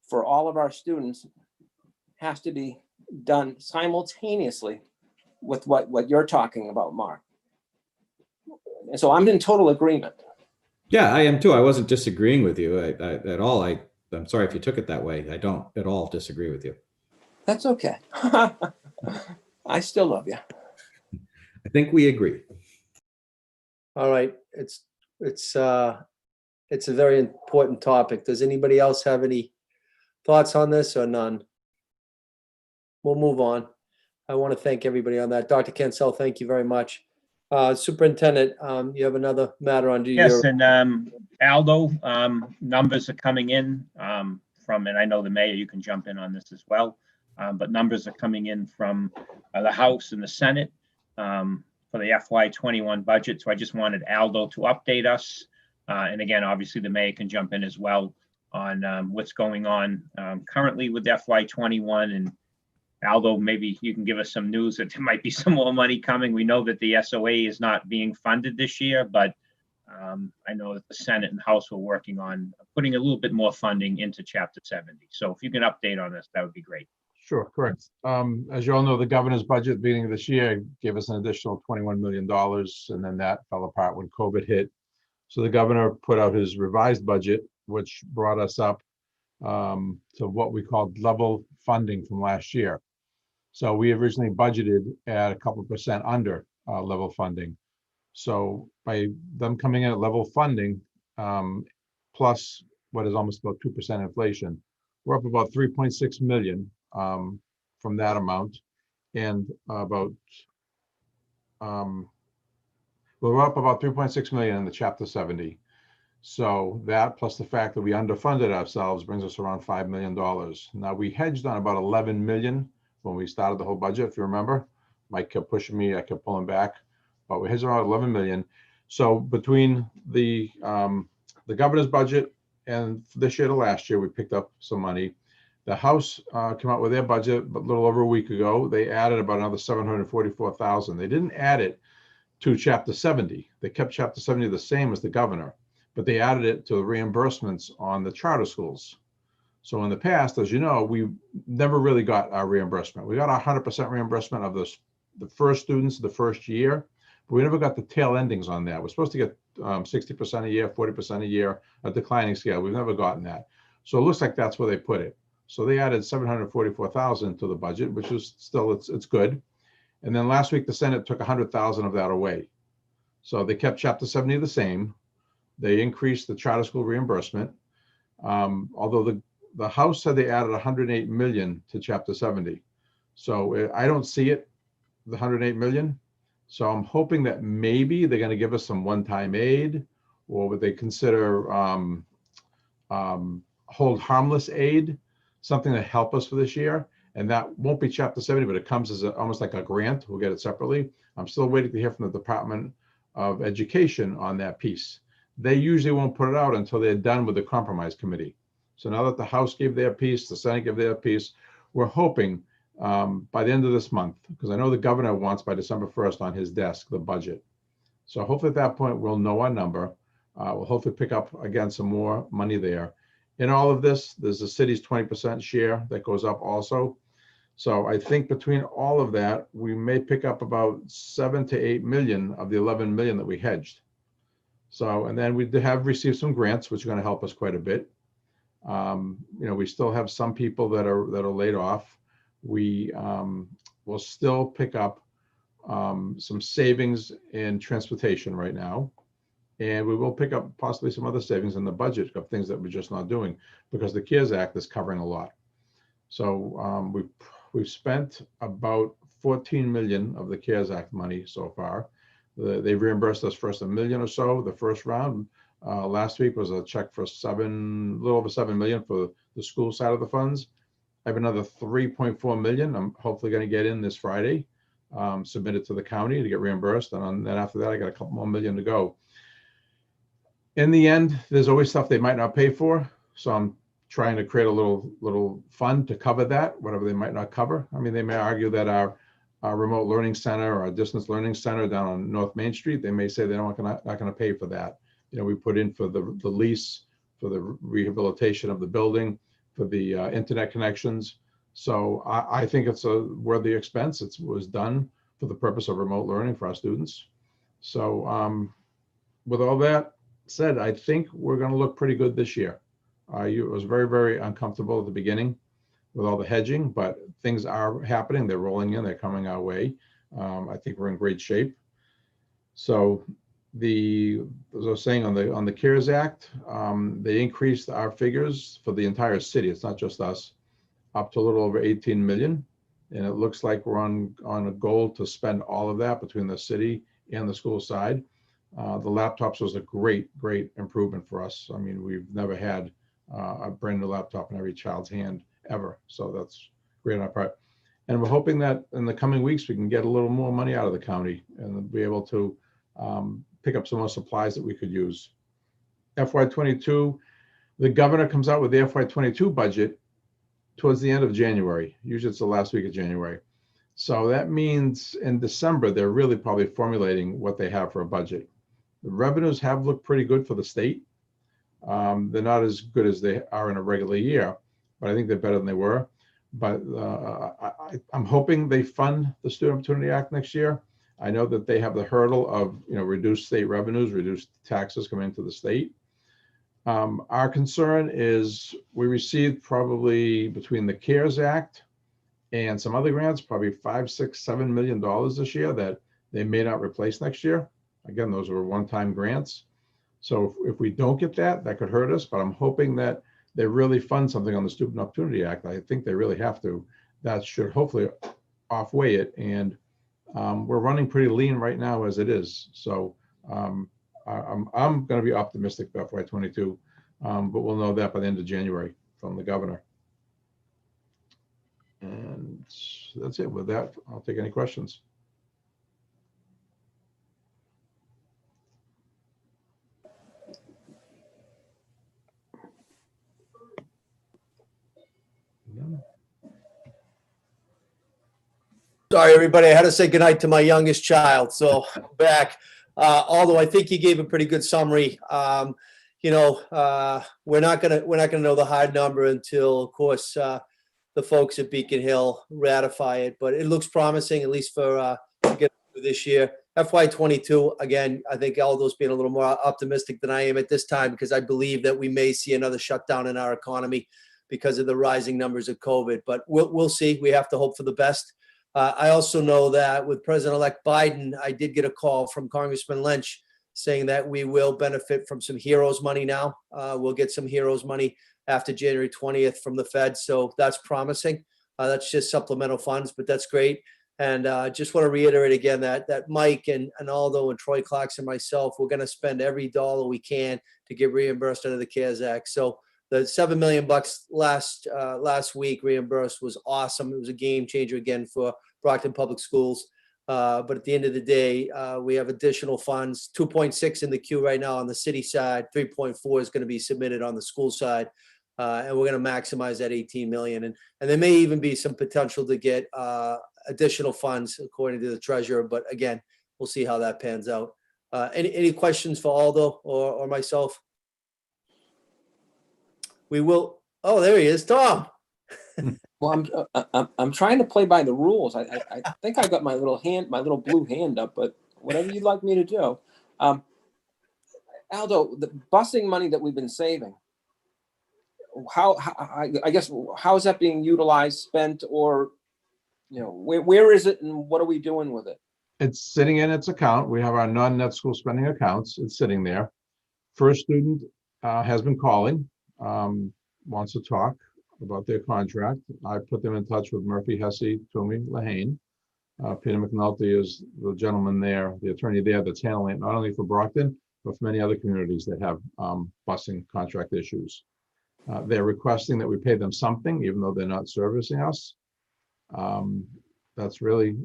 for all of our students has to be done simultaneously with what you're talking about, Mark. And so I'm in total agreement. Yeah, I am too. I wasn't disagreeing with you at all. I'm sorry if you took it that way. I don't at all disagree with you. That's okay. I still love you. I think we agree. All right, it's a very important topic. Does anybody else have any thoughts on this or none? We'll move on. I want to thank everybody on that. Dr. Cancel, thank you very much. Superintendent, you have another matter under your. Yes, and Aldo, numbers are coming in from, and I know the mayor, you can jump in on this as well, but numbers are coming in from the House and the Senate for the FY21 budget. So I just wanted Aldo to update us. And again, obviously the mayor can jump in as well on what's going on currently with FY21. And Aldo, maybe you can give us some news that there might be some more money coming. We know that the SOA is not being funded this year, but I know that the Senate and House were working on putting a little bit more funding into Chapter 70. So if you can update on this, that would be great. Sure, correct. As you all know, the governor's budget at the beginning of this year gave us an additional $21 million, and then that fell apart when COVID hit. So the governor put out his revised budget, which brought us up to what we called level funding from last year. So we originally budgeted at a couple percent under level funding. So by them coming in at level funding, plus what is almost about 2% inflation, we're up about 3.6 million from that amount, and about we're up about 3.6 million in the Chapter 70. So that plus the fact that we underfunded ourselves brings us around $5 million. Now we hedged on about 11 million when we started the whole budget, if you remember. Mike kept pushing me, I kept pulling back, but we hedged around 11 million. So between the governor's budget and this year to last year, we picked up some money. The House came out with their budget a little over a week ago. They added about another 744,000. They didn't add it to Chapter 70. They kept Chapter 70 the same as the governor, but they added it to the reimbursements on the charter schools. So in the past, as you know, we never really got our reimbursement. We got 100% reimbursement of the first students the first year, but we never got the tail endings on that. We're supposed to get 60% a year, 40% a year, a declining scale. We've never gotten that. So it looks like that's where they put it. So they added 744,000 to the budget, which is still, it's good. And then last week, the Senate took 100,000 of that away. So they kept Chapter 70 the same. They increased the charter school reimbursement. Although the House said they added 108 million to Chapter 70. So I don't see it, the 108 million. So I'm hoping that maybe they're going to give us some one-time aid, or would they consider hold harmless aid, something to help us for this year. And that won't be Chapter 70, but it comes as almost like a grant. We'll get it separately. I'm still waiting to hear from the Department of Education on that piece. They usually won't put it out until they're done with the Compromise Committee. So now that the House gave their piece, the Senate gave their piece, we're hoping by the end of this month, because I know the governor wants by December 1st on his desk, the budget. So hopefully at that point, we'll know our number. We'll hopefully pick up again some more money there. In all of this, there's the city's 20% share that goes up also. So I think between all of that, we may pick up about 7 to 8 million of the 11 million that we hedged. So, and then we have received some grants, which are going to help us quite a bit. We still have some people that are laid off. We will still pick up some savings in transportation right now. And we will pick up possibly some other savings in the budget of things that we're just not doing because the CARES Act is covering a lot. So we've spent about 14 million of the CARES Act money so far. They've reimbursed us first $1 million or so the first round. Last week was a check for a little over 7 million for the school side of the funds. I have another 3.4 million. I'm hopefully going to get in this Friday, submitted to the county to get reimbursed. And then after that, I got a couple more million to go. In the end, there's always stuff they might not pay for. So I'm trying to create a little fund to cover that, whatever they might not cover. I mean, they may argue that our remote learning center or our distance learning center down on North Main Street, they may say they're not going to pay for that. We put in for the lease, for the rehabilitation of the building, for the internet connections. So I think it's a worthy expense. It was done for the purpose of remote learning for our students. So with all that said, I think we're going to look pretty good this year. It was very, very uncomfortable at the beginning with all the hedging, but things are happening. They're rolling in. They're coming our way. I think we're in great shape. So as I was saying on the CARES Act, they increased our figures for the entire city. It's not just us, up to a little over 18 million. And it looks like we're on a goal to spend all of that between the city and the school side. The laptops was a great improvement for us. I mean, we've never had a brand new laptop in every child's hand ever. So that's great on our part. And we're hoping that in the coming weeks, we can get a little more money out of the county and be able to pick up some more supplies that we could use. FY22, the governor comes out with the FY22 budget towards the end of January. Usually it's the last week of January. So that means in December, they're really probably formulating what they have for a budget. The revenues have looked pretty good for the state. They're not as good as they are in a regular year, but I think they're better than they were. But I'm hoping they fund the Student Opportunity Act next year. I know that they have the hurdle of reduced state revenues, reduced taxes coming into the state. Our concern is we received probably between the CARES Act and some other grants, probably $5, $6, $7 million this year that they may not replace next year. Again, those were one-time grants. So if we don't get that, that could hurt us, but I'm hoping that they really fund something on the Student Opportunity Act. I think they really have to. That should hopefully outweigh it. And we're running pretty lean right now as it is. So I'm going to be optimistic about FY22, but we'll know that by the end of January from the governor. And that's it. With that, I'll take any questions. Sorry, everybody. I had to say goodnight to my youngest child. So back, although I think you gave a pretty good summary. We're not gonna know the hard number until, of course, the folks at Beacon Hill ratify it. But it looks promising, at least for to get through this year. FY22, again, I think Aldo's being a little more optimistic than I am at this time because I believe that we may see another shutdown in our economy because of the rising numbers of COVID. But we'll see. We have to hope for the best. I also know that with President-elect Biden, I did get a call from Congressman Lynch saying that we will benefit from some HEROES money now. We'll get some HEROES money after January 20th from the Fed. So that's promising. That's just supplemental funds, but that's great. And just want to reiterate again that Mike and Aldo and Troy Clarkson and myself, we're going to spend every dollar we can to get reimbursed under the CARES Act. So the $7 million last week reimbursed was awesome. It was a game changer again for Brockton Public Schools. But at the end of the day, we have additional funds, 2.6 in the queue right now on the city side, 3.4 is going to be submitted on the school side. And we're going to maximize that 18 million. And there may even be some potential to get additional funds according to the treasurer. But again, we'll see how that pans out. Any questions for Aldo or myself? We will. Oh, there he is, Tom. Well, I'm trying to play by the rules. I think I got my little blue hand up, but whatever you'd like me to do. Aldo, the busing money that we've been saving, I guess, how is that being utilized, spent, or, where is it and what are we doing with it? It's sitting in its account. We have our non-net school spending accounts. It's sitting there. First student has been calling, wants to talk about their contract. I put them in touch with Murphy, Hesse, Toomey, Lehane. Peter McNulty is the gentleman there, the attorney there that's handling it, not only for Brockton, but for many other communities that have busing contract issues. They're requesting that we pay them something, even though they're not servicing us. That's really,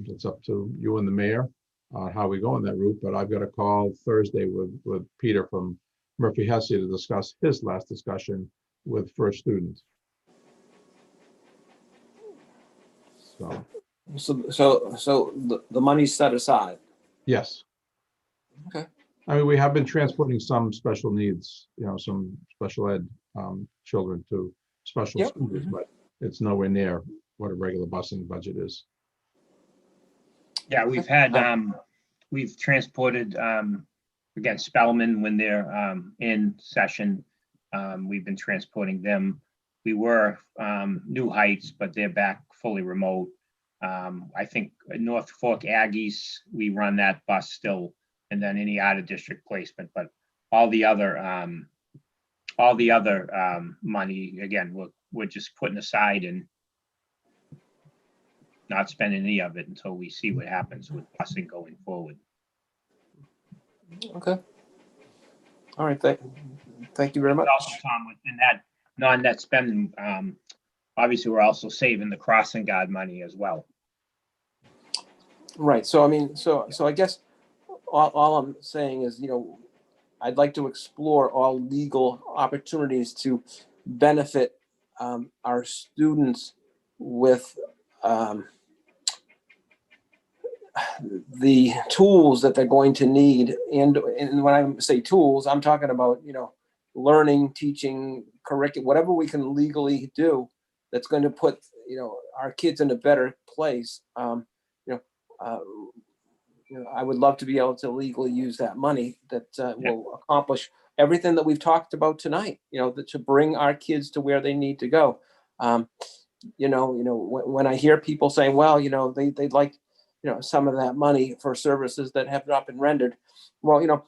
it's up to you and the mayor on how we go on that route. But I've got a call Thursday with Peter from Murphy Hesse to discuss his last discussion with first students. So the money's set aside. Yes. Okay. I mean, we have been transporting some special needs, some special ed children to special schools, but it's nowhere near what a regular busing budget is. Yeah, we've transported, again, Spellman when they're in session. We've been transporting them. We were New Heights, but they're back fully remote. I think North Fork Aggies, we run that bus still, and then any out of district placement, but all the other money, again, we're just putting aside and not spending any of it until we see what happens with busing going forward. Okay. All right. Thank you very much. Also, Tom, within that non-net spending, obviously we're also saving the crossing guard money as well. Right. So, I mean, so I guess all I'm saying is, I'd like to explore all legal opportunities to benefit our students with the tools that they're going to need. And when I say tools, I'm talking about, learning, teaching, curriculum, whatever we can legally do that's going to put, our kids in a better place. I would love to be able to legally use that money that will accomplish everything that we've talked about tonight, to bring our kids to where they need to go. When I hear people saying, well, they'd like, some of that money for services that have not been rendered. Well,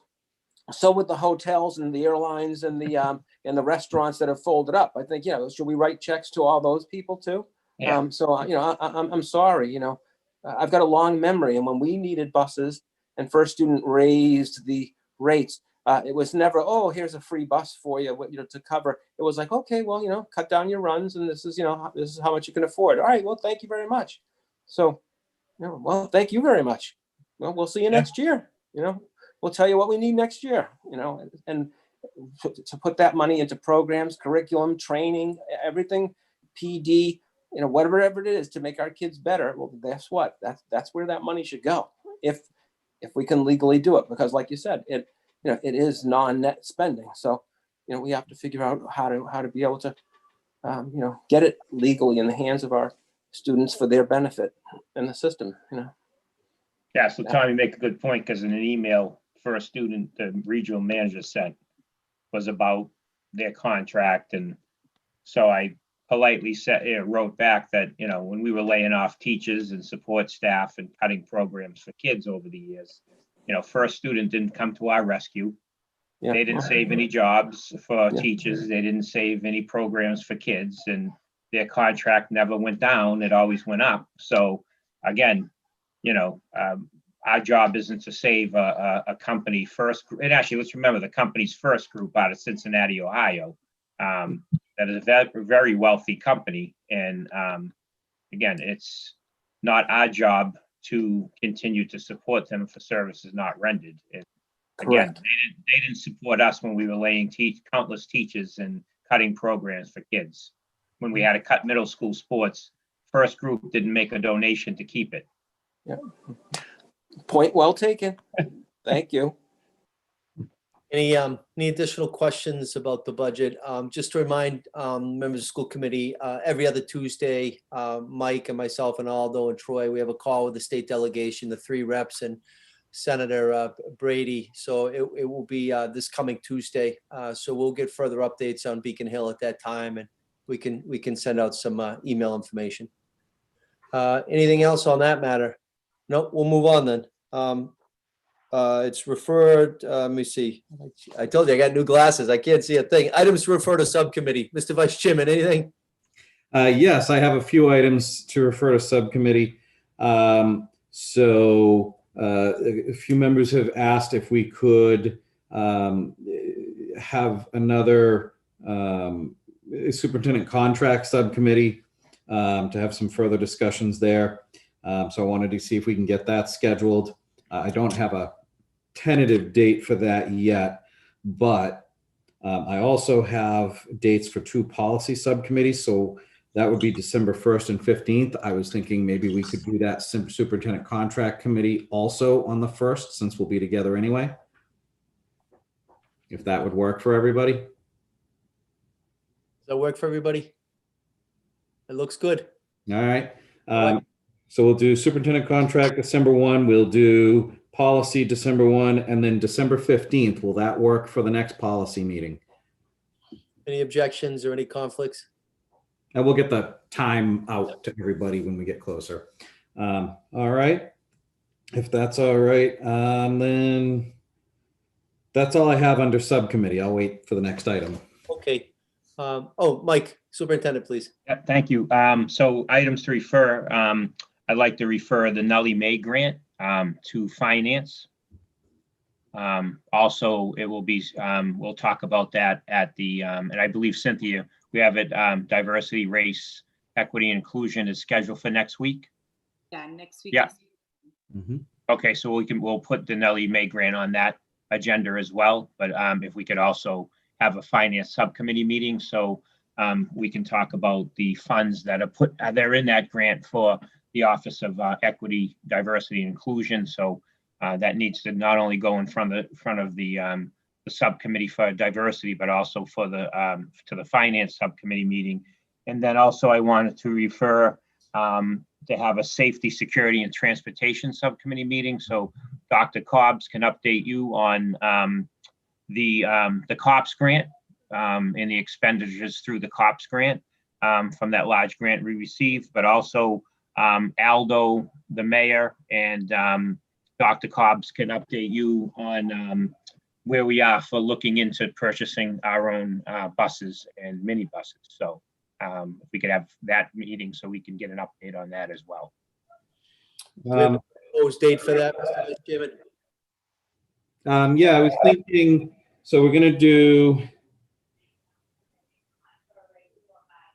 so with the hotels and the airlines and the restaurants that have folded up, I think, should we write checks to all those people too? Yeah. I'm sorry, I've got a long memory, and when we needed buses and First Student raised the rates, it was never, oh, here's a free bus for you, to cover. It was like, okay, well, cut down your runs, and this is how much you can afford. All right, well, thank you very much. So, well, thank you very much. Well, we'll see you next year. We'll tell you what we need next year. And to put that money into programs, curriculum, training, everything, PD. Whatever it is to make our kids better. Well, guess what? That's where that money should go. If we can legally do it, because like you said, it is non-net spending. So, we have to figure out how to be able to, get it legally in the hands of our students for their benefit in the system. Yeah. So Tommy make a good point, because in an email for a student, the regional manager sent was about their contract, and so I politely wrote back that, when we were laying off teachers and support staff and cutting programs for kids over the years, First Student didn't come to our rescue. Yeah. They didn't save any jobs for teachers. They didn't save any programs for kids, and their contract never went down. It always went up. So again, our job isn't to save a company first. And actually, let's remember the company's first group out of Cincinnati, Ohio. that is a very wealthy company. And again, it's not our job to continue to support them for services not rendered. And again, Correct. they didn't support us when we were laying countless teachers and cutting programs for kids. When we had to cut middle school sports, first group didn't make a donation to keep it. Yeah. Point well taken. Thank you. Any additional questions about the budget? Just to remind members of the school committee, every other Tuesday, Mike and myself and Aldo and Troy, we have a call with the state delegation, the 3 reps and Senator Brady. So it will be this coming Tuesday. So we'll get further updates on Beacon Hill at that time, and we can send out some email information. Anything else on that matter? Nope, we'll move on then. It's referred, let me see. I told you I got new glasses. I can't see a thing. Items to refer to subcommittee. Mr. Vice Chairman, anything? Yes, I have a few items to refer to subcommittee. So a few members have asked if we could have another superintendent contract subcommittee to have some further discussions there. So I wanted to see if we can get that scheduled. I don't have a tentative date for that yet, but I also have dates for 2 policy subcommittees. So that would be December 1st and 15th. I was thinking maybe we could do that superintendent contract committee also on the 1st, since we'll be together anyway. If that would work for everybody. Does that work for everybody? It looks good. All right. So we'll do superintendent contract December 1. We'll do policy December 1, and then December 15th. Will that work for the next policy meeting? Any objections or any conflicts? And we'll get the time out to everybody when we get closer. All right. If that's all right, then that's all I have under subcommittee. I'll wait for the next item. Okay. Oh, Mike, Superintendent, please. Yeah, thank you. So items to refer, I'd like to refer the Nellie Mae grant to finance. Also, it will be, we'll talk about that at the, and I believe Cynthia, we have it, diversity, race, equity, and inclusion is scheduled for next week. Yeah, next week. Yeah. Mm-hmm. Okay, so we'll put the Nellie Mae grant on that agenda as well. But if we could also have a finance subcommittee meeting, so we can talk about the funds that are they're in that grant for the Office of Equity, Diversity, and Inclusion. So that needs to not only go in front of the subcommittee for diversity, but also for the to the finance subcommittee meeting. And then also I wanted to refer to have a safety, security, and transportation subcommittee meeting. So Dr. Cobbs can update you on the COPS grant and the expenditures through the COPS grant from that large grant we received, but also Aldo, the mayor, and Dr. Cobbs can update you on where we are for looking into purchasing our own buses and minibuses. So if we could have that meeting so we can get an update on that as well. Do we have a proposed date for that, Mr. Vice Chairman? Yeah, I was thinking, so we're going to do,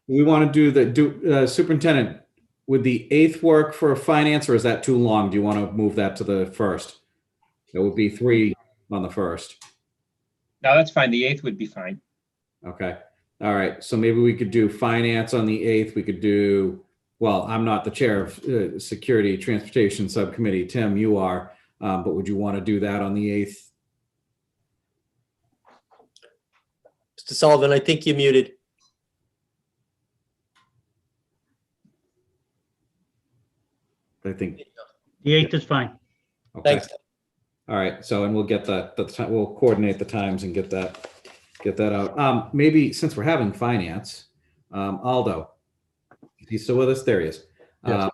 we want to do the superintendent. Would the 8th work for finance, or is that too long? Do you want to move that to the 1st? It would be 3 on the 1st. No, that's fine. The 8th would be fine. Okay. All right. So maybe we could do finance on the 8th. We could do, well, I'm not the chair of security transportation subcommittee. Tim, you are, but would you want to do that on the 8th? Mr. Sullivan, I think you're muted. I think. The 8th is fine. Okay. Thanks. All right. So, and we'll get the time, we'll coordinate the times and get that out. Maybe since we're having finance, Aldo, is he still with us? There he is. Yes.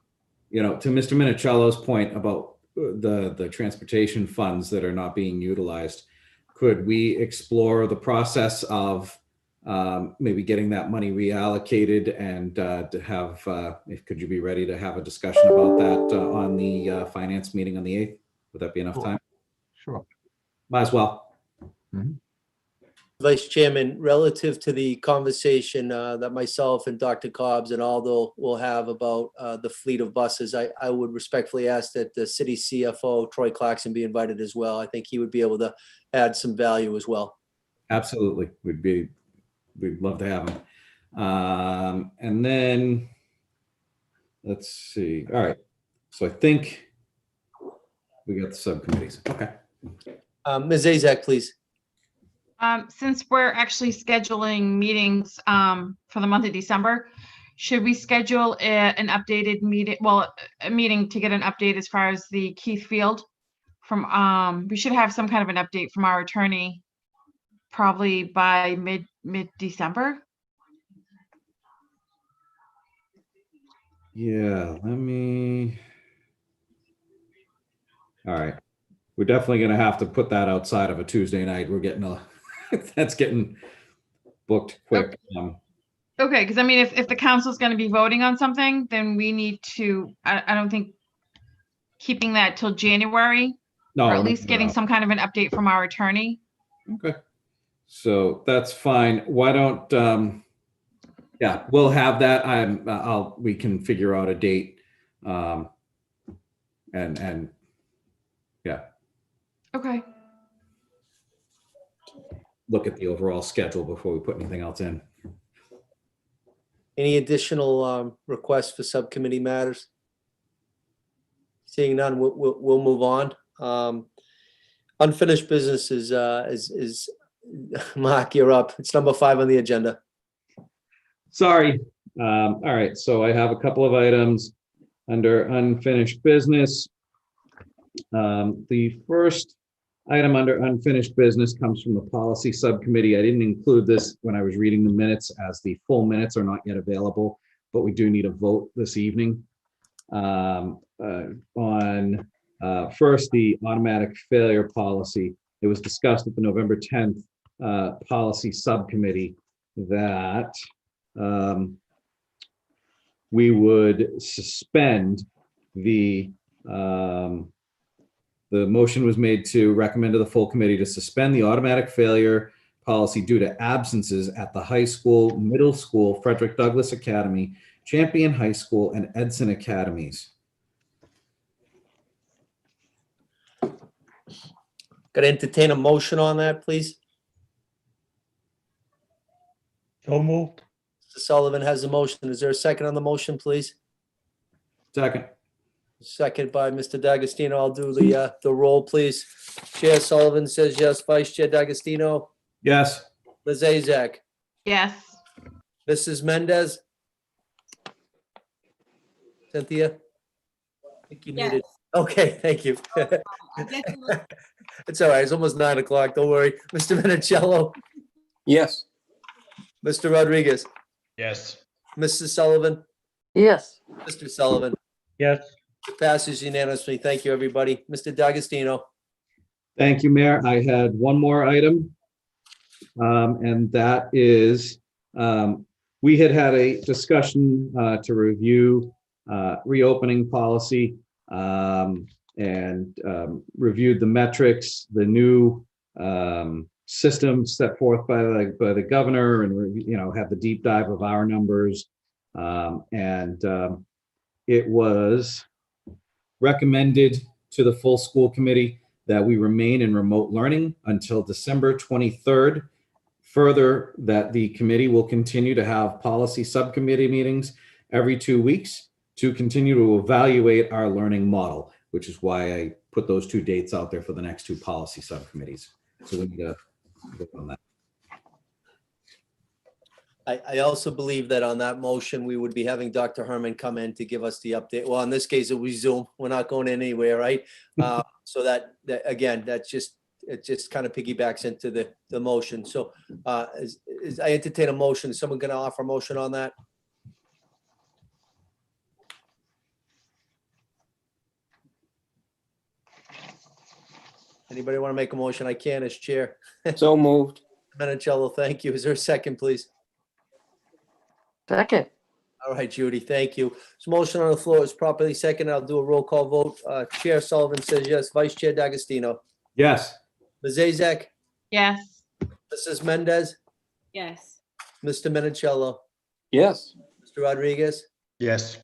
You know, to Mr. Minicello's point about the transportation funds that are not being utilized, could we explore the process of maybe getting that money reallocated and to have, could you be ready to have a discussion about that on the finance meeting on the 8th? Would that be enough time? Sure. Might as well. Mhm. Vice Chairman, relative to the conversation that myself and Dr. Cobbs and Aldo will have about the fleet of buses, I would respectfully ask that the city CFO, Troy Clarkson, be invited as well. I think he would be able to add some value as well. Absolutely. We'd love to have him. And then, let's see. All right. So I think we got the subcommittees. Okay. Ms. Azak, please. Since we're actually scheduling meetings for the month of December, should we schedule an updated meeting, well, a meeting to get an update as far as the Keith Field from, we should have some kind of an update from our attorney probably by mid-December? Yeah, let me. All right. We're definitely going to have to put that outside of a Tuesday night. We're getting that's getting booked quick. Okay, because I mean, if the council's going to be voting on something, then we need to, I don't think keeping that till January, No, or at least getting some kind of an update from our attorney. Okay. So that's fine. Why don't, yeah, we'll have that. We can figure out a date. And yeah, Okay. look at the overall schedule before we put anything else in. Any additional requests for subcommittee matters? Seeing none, we'll move on. Unfinished business is Mark, you're up. It's number 5 on the agenda. Sorry. All right. So I have a couple of items under unfinished business. The first item under unfinished business comes from the policy subcommittee. I didn't include this when I was reading the minutes, as the full minutes are not yet available, but we do need a vote this evening. On first, the automatic failure policy. It was discussed at the November 10th policy subcommittee that we would suspend the motion was made to recommend to the full committee to suspend the automatic failure policy due to absences at the high school, middle school, Frederick Douglass Academy, Champion High School, and Edson Academies. Could I entertain a motion on that, please? So moved. Mr. Sullivan has a motion. Is there a second on the motion, please? Second. Second by Mr. D'Agostino. I'll do the roll, please. Chair Sullivan says yes. Vice Chair D'Agostino. Yes. Ms. Azak. Yes. Mrs. Mendez. Cynthia? I think you needed. Okay, thank you. It's all right. It's almost 9 o'clock. Don't worry. Mr. Minicello. Yes. Mr. Rodriguez. Yes. Mrs. Sullivan. Yes. Mr. Sullivan. Yes. It passes unanimously. Thank you, everybody. Mr. D'Agostino. Thank you, Mayor. I had one more item, and that is we had a discussion to review reopening policy and reviewed the metrics, the new system set forth by the governor, and had the deep dive of our numbers, and it was recommended to the full school committee that we remain in remote learning until December 23rd. Further, that the committee will continue to have policy subcommittee meetings every 2 weeks to continue to evaluate our learning model, which is why I put those 2 dates out there for the next 2 policy subcommittees. So we need to vote on that. I also believe that on that motion, we would be having Dr. Herman come in to give us the update. Well, in this case, it was Zoom. We're not going anywhere, right? So that again, it just kind of piggybacks into the motion. So as I entertain a motion, is someone going to offer a motion on that? Anybody want to make a motion? I can as chair. So moved. Minicello, thank you. Is there a second, please? Second. All right, Judy, thank you. So motion on the floor is properly second. I'll do a roll call vote. Chair Sullivan says yes. Vice Chair D'Agostino. Yes. Ms. Azak. Yes. Mrs. Mendez, Yes. Mr. Minicello, Yes. Mr. Rodriguez, Yes.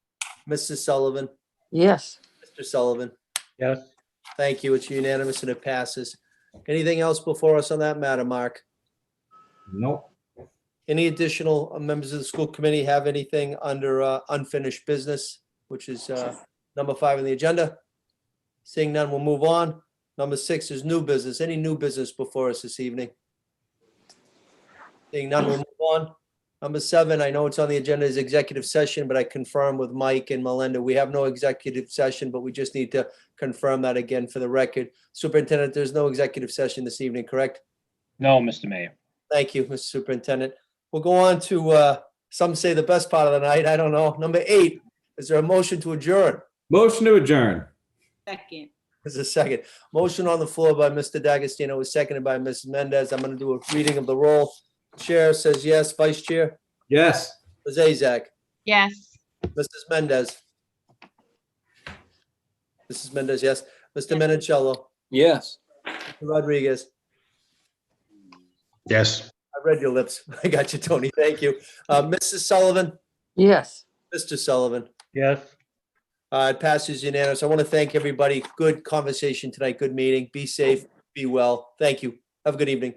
Mrs. Sullivan, Yes. Mr. Sullivan. Yes. Thank you. It's unanimous and it passes. Anything else before us on that matter, Mark? Nope. Any additional members of the school committee have anything under unfinished business, which is number 5 on the agenda? Seeing none, we'll move on. Number 6 is new business. Any new business before us this evening? Seeing none, we'll move on. Number 7, I know it's on the agenda as executive session, but I confirm with Mike and Melinda, we have no executive session, but we just need to confirm that again for the record. Superintendent, there's no executive session this evening, correct? No, Mr. Mayor. Thank you, Mr. Superintendent. We'll go on to, some say the best part of the night. I don't know. Number 8, is there a motion to adjourn? Motion to adjourn. Second. There's a second. Motion on the floor by Mr. D'Agostino, was seconded by Mrs. Mendez. I'm going to do a reading of the roll. Chair says yes. Vice Chair? Yes. Ms. Azak? Yes. Mrs. Mendez? Mrs. Mendez, yes. Mr. Minicello? Yes. Mr. Rodriguez? Yes. I read your lips. I got you, Tony. Thank you. Mrs. Sullivan? Yes. Mr. Sullivan? Yes. It passes unanimous. I want to thank everybody. Good conversation tonight. Good meeting. Be safe. Be well. Thank you. Have a good evening.